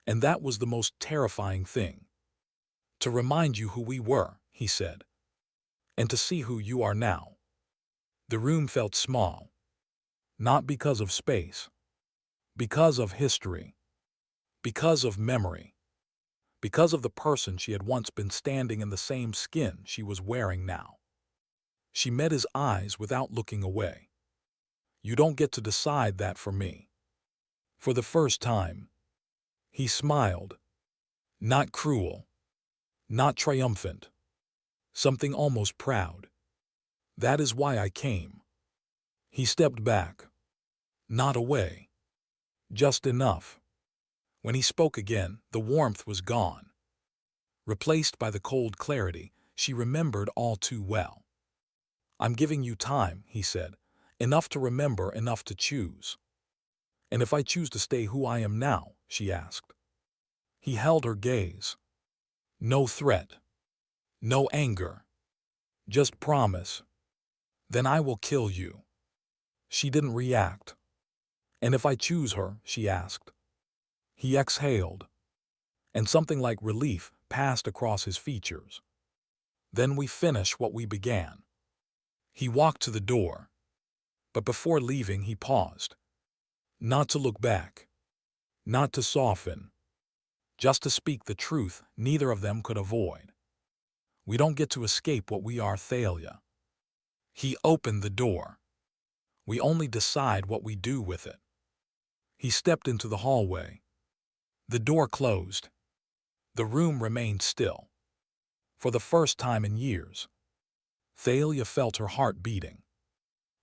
"And that was the most terrifying thing. To remind you who we were," he said. "And to see who you are now." The room felt small. Not because of space. Because of history. Because of memory. Because of the person she had once been standing in the same skin she was wearing now. She met his eyes without looking away. "You don't get to decide that for me." For the first time. He smiled. Not cruel. Not triumphant. Something almost proud. "That is why I came." He stepped back. Not away. Just enough. When he spoke again, the warmth was gone. Replaced by the cold clarity, she remembered all too well. "I'm giving you time," he said. "Enough to remember, enough to choose." "And if I choose to stay who I am now?" she asked. He held her gaze. No threat. No anger. Just promise. "Then I will kill you." She didn't react. "And if I choose her?" she asked. He exhaled, and something like relief passed across his features. "Then we finish what we began." He walked to the door, but before leaving he paused. Not to look back. Not to soften. Just to speak the truth neither of them could avoid. "We don't get to escape what we are, Thalia." He opened the door. "We only decide what we do with it." He stepped into the hallway. The door closed. The room remained still. For the first time in years, Thalia felt her heart beating.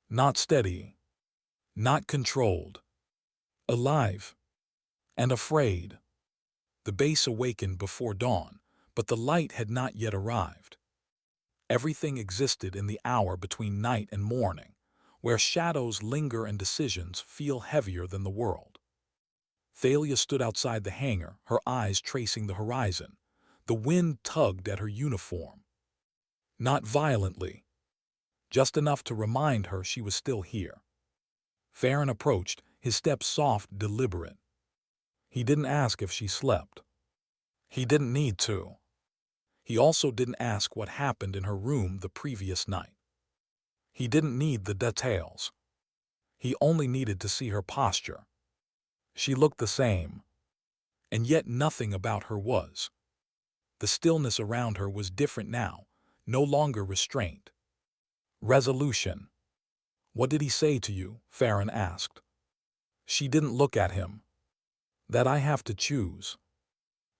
Not steady. Not controlled. Alive. And afraid. The base awakened before dawn, but the light had not yet arrived. Everything existed in the hour between night and morning, where shadows linger and decisions feel heavier than the world. Thalia stood outside the hangar, her eyes tracing the horizon. The wind tugged at her uniform. Not violently, just enough to remind her she was still here. Farron approached, his steps soft, deliberate. He didn't ask if she slept. He didn't need to. He also didn't ask what happened in her room the previous night. He didn't need the details. He only needed to see her posture. She looked the same, and yet nothing about her was. The stillness around her was different now, no longer restraint. Resolution. "What did he say to you?" Farron asked. She didn't look at him. "That I have to choose."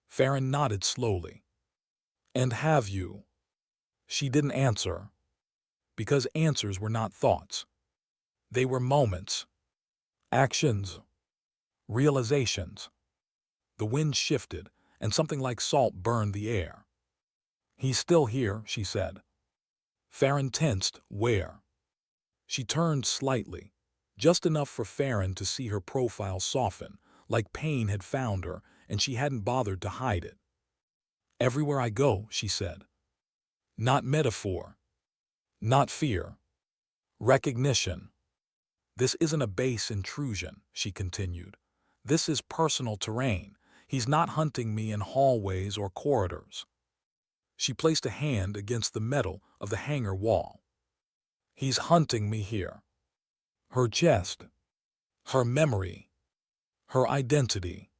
Farron nodded slowly. "And have you?" She didn't answer, because answers were not thoughts. They were moments, actions, realizations. The wind shifted, and something like salt burned the air. "He's still here," she said. Farron tensed. "Where?" She turned slightly, just enough for Farron to see her profile soften, like pain had found her and she hadn't bothered to hide it. "Everywhere I go," she said. Not metaphor. Not fear. Recognition. "This isn't a base intrusion," she continued. "This is personal terrain. He's not hunting me in hallways or corridors." She placed a hand against the metal of the hangar wall. "He's hunting me here." Her chest. Her memory. Her identity.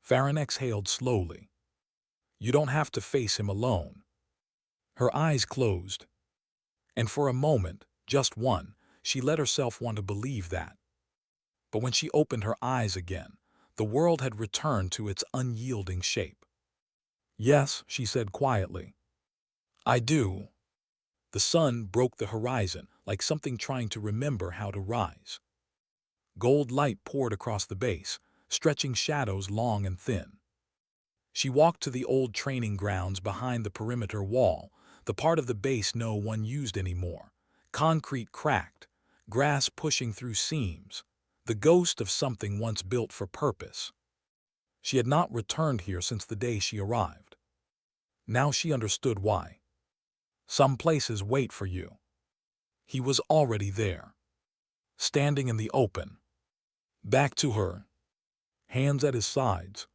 Farron exhaled slowly. "You don't have to face him alone." Her eyes closed. And for a moment, just one, she let herself want to believe that. But when she opened her eyes again, the world had returned to its unyielding shape. "Yes," she said quietly. "I do." The sun broke the horizon like something trying to remember how to rise. Gold light poured across the base, stretching shadows long and thin. She walked to the old training grounds behind the perimeter wall, the part of the base no one used anymore. Concrete cracked, grass pushing through seams, the ghost of something once built for purpose. She had not returned here since the day she arrived. Now she understood why. Some places wait for you. He was already there, standing in the open. Back to her, hands at his sides,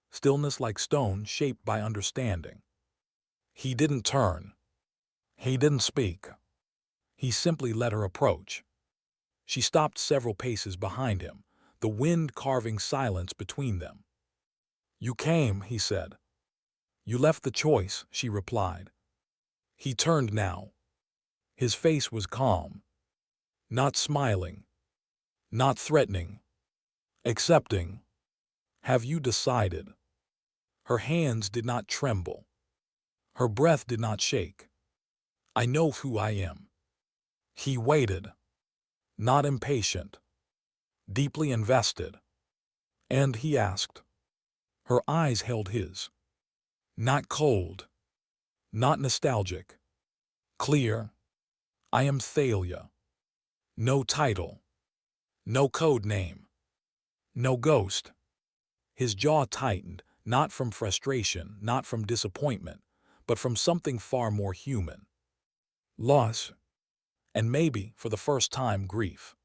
stillness like stone shaped by understanding. He didn't turn. He didn't speak. He simply let her approach. She stopped several paces behind him, the wind carving silence between them. "You came," he said. "You left the choice," she replied. He turned now. His face was calm. Not smiling. Not threatening. Accepting. "Have you decided?" Her hands did not tremble. Her breath did not shake. "I know who I am." He waited. Not impatient. Deeply invested. "And," he asked. Her eyes held his. Not cold. Not nostalgic. Clear. I am Thalia. No title. No code name. No ghost. His jaw tightened, not from frustration, not from disappointment, but from something far more human. Loss. And maybe, for the first time, grief.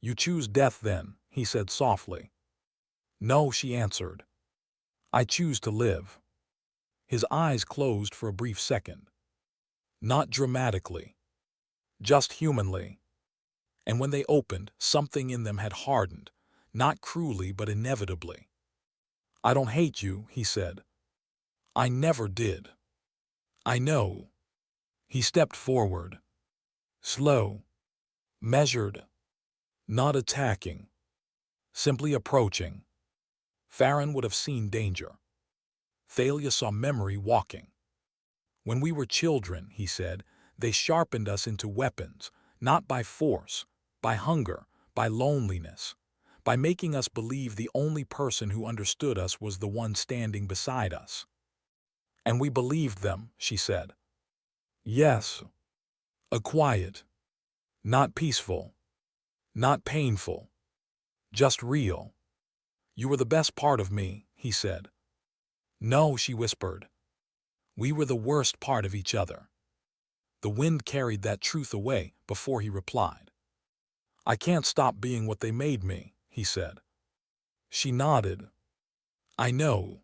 You choose death then, he said softly. No, she answered. I choose to live. His eyes closed for a brief second. Not dramatically. Just humanly. And when they opened, something in them had hardened, not cruelly but inevitably. I don't hate you, he said. I never did. I know. He stepped forward. Slow. Measured. Not attacking. Simply approaching. Farron would have seen danger. Thalia saw memory walking. When we were children, he said, they sharpened us into weapons, not by force, by hunger, by loneliness, by making us believe the only person who understood us was the one standing beside us. And we believed them, she said. Yes. A quiet. Not peaceful. Not painful. Just real. You were the best part of me, he said. No, she whispered. We were the worst part of each other. The wind carried that truth away before he replied. I can't stop being what they made me, he said. She nodded. I know.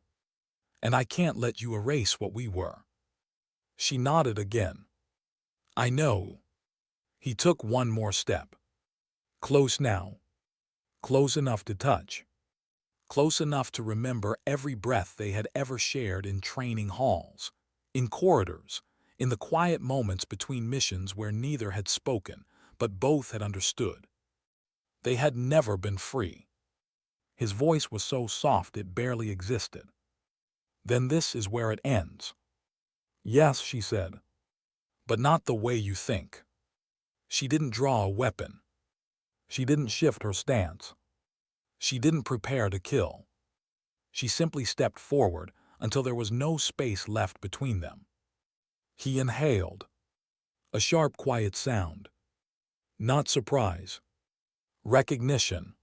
And I can't let you erase what we were. She nodded again. I know. He took one more step. Close now. Close enough to touch. Close enough to remember every breath they had ever shared in training halls, in corridors, in the quiet moments between missions where neither had spoken, but both had understood. They had never been free. His voice was so soft it barely existed. Then this is where it ends. Yes, she said. But not the way you think. She didn't draw a weapon. She didn't shift her stance. She didn't prepare to kill. She simply stepped forward until there was no space left between them. He inhaled. A sharp, quiet sound. Not surprise. Recognition.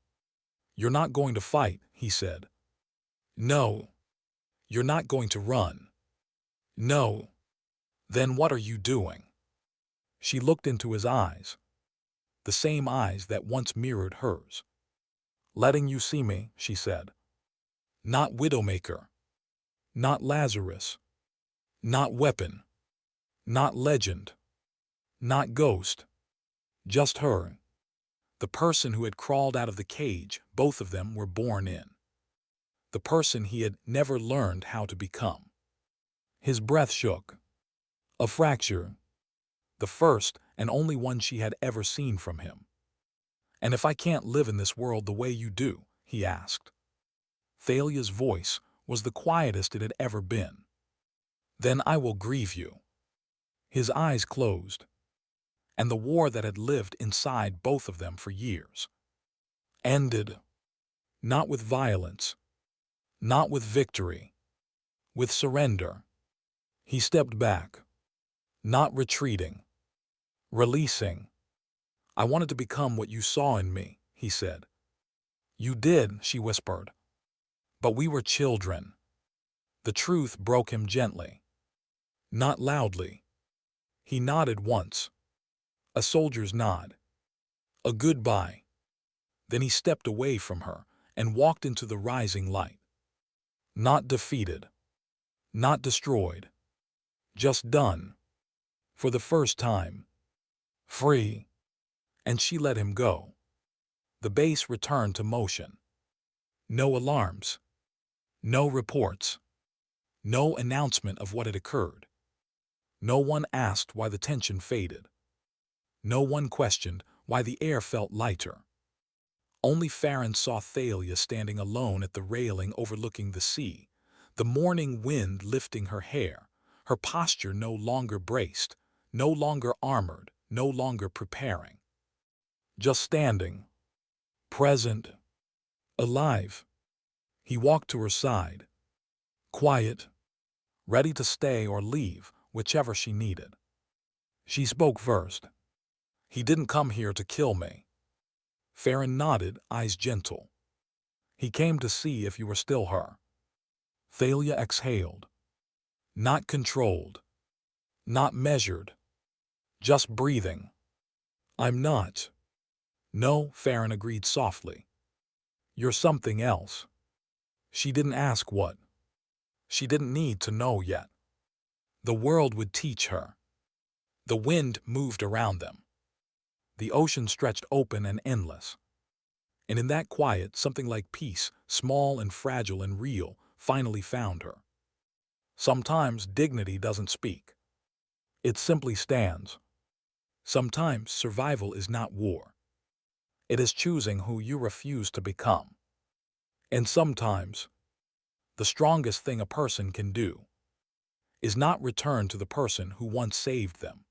You're not going to fight, he said. No. You're not going to run. No. Then what are you doing? She looked into his eyes. The same eyes that once mirrored hers. Letting you see me, she said. Not Widowmaker. Not Lazarus. Not weapon. Not legend. Not ghost. Just her. The person who had crawled out of the cage both of them were born in. The person he had never learned how to become. His breath shook. A fracture. The first and only one she had ever seen from him. And if I can't live in this world the way you do, he asked. Thalia's voice was the quietest it had ever been. Then I will grieve you. His eyes closed. And the war that had lived inside both of them for years ended. Not with violence. Not with victory. With surrender. He stepped back. Not retreating. Releasing. I wanted to become what you saw in me, he said. You did, she whispered. But we were children. The truth broke him gently. Not loudly. He nodded once. A soldier's nod. A goodbye. Then he stepped away from her and walked into the rising light. Not defeated. Not destroyed. Just done. For the first time. Free. And she let him go. The base returned to motion. No alarms. No reports. No announcement of what had occurred. No one asked why the tension faded. No one questioned why the air felt lighter. Only Farron saw Thalia standing alone at the railing overlooking the sea, the morning wind lifting her hair, her posture no longer braced, no longer armored, no longer preparing. Just standing. Present. Alive. He walked to her side. Quiet. Ready to stay or leave, whichever she needed. She spoke first. He didn't come here to kill me. Farron nodded, eyes gentle. He came to see if you were still her. Thalia exhaled. Not controlled. Not measured. Just breathing. I'm not. No, Farron agreed softly. You're something else. She didn't ask what. She didn't need to know yet. The world would teach her. The wind moved around them. The ocean stretched open and endless. And in that quiet, something like peace, small and fragile and real, finally found her. Sometimes dignity doesn't speak. It simply stands. Sometimes survival is not war. It is choosing who you refuse to become. And sometimes, the strongest thing a person can do is not return to the person who once saved them.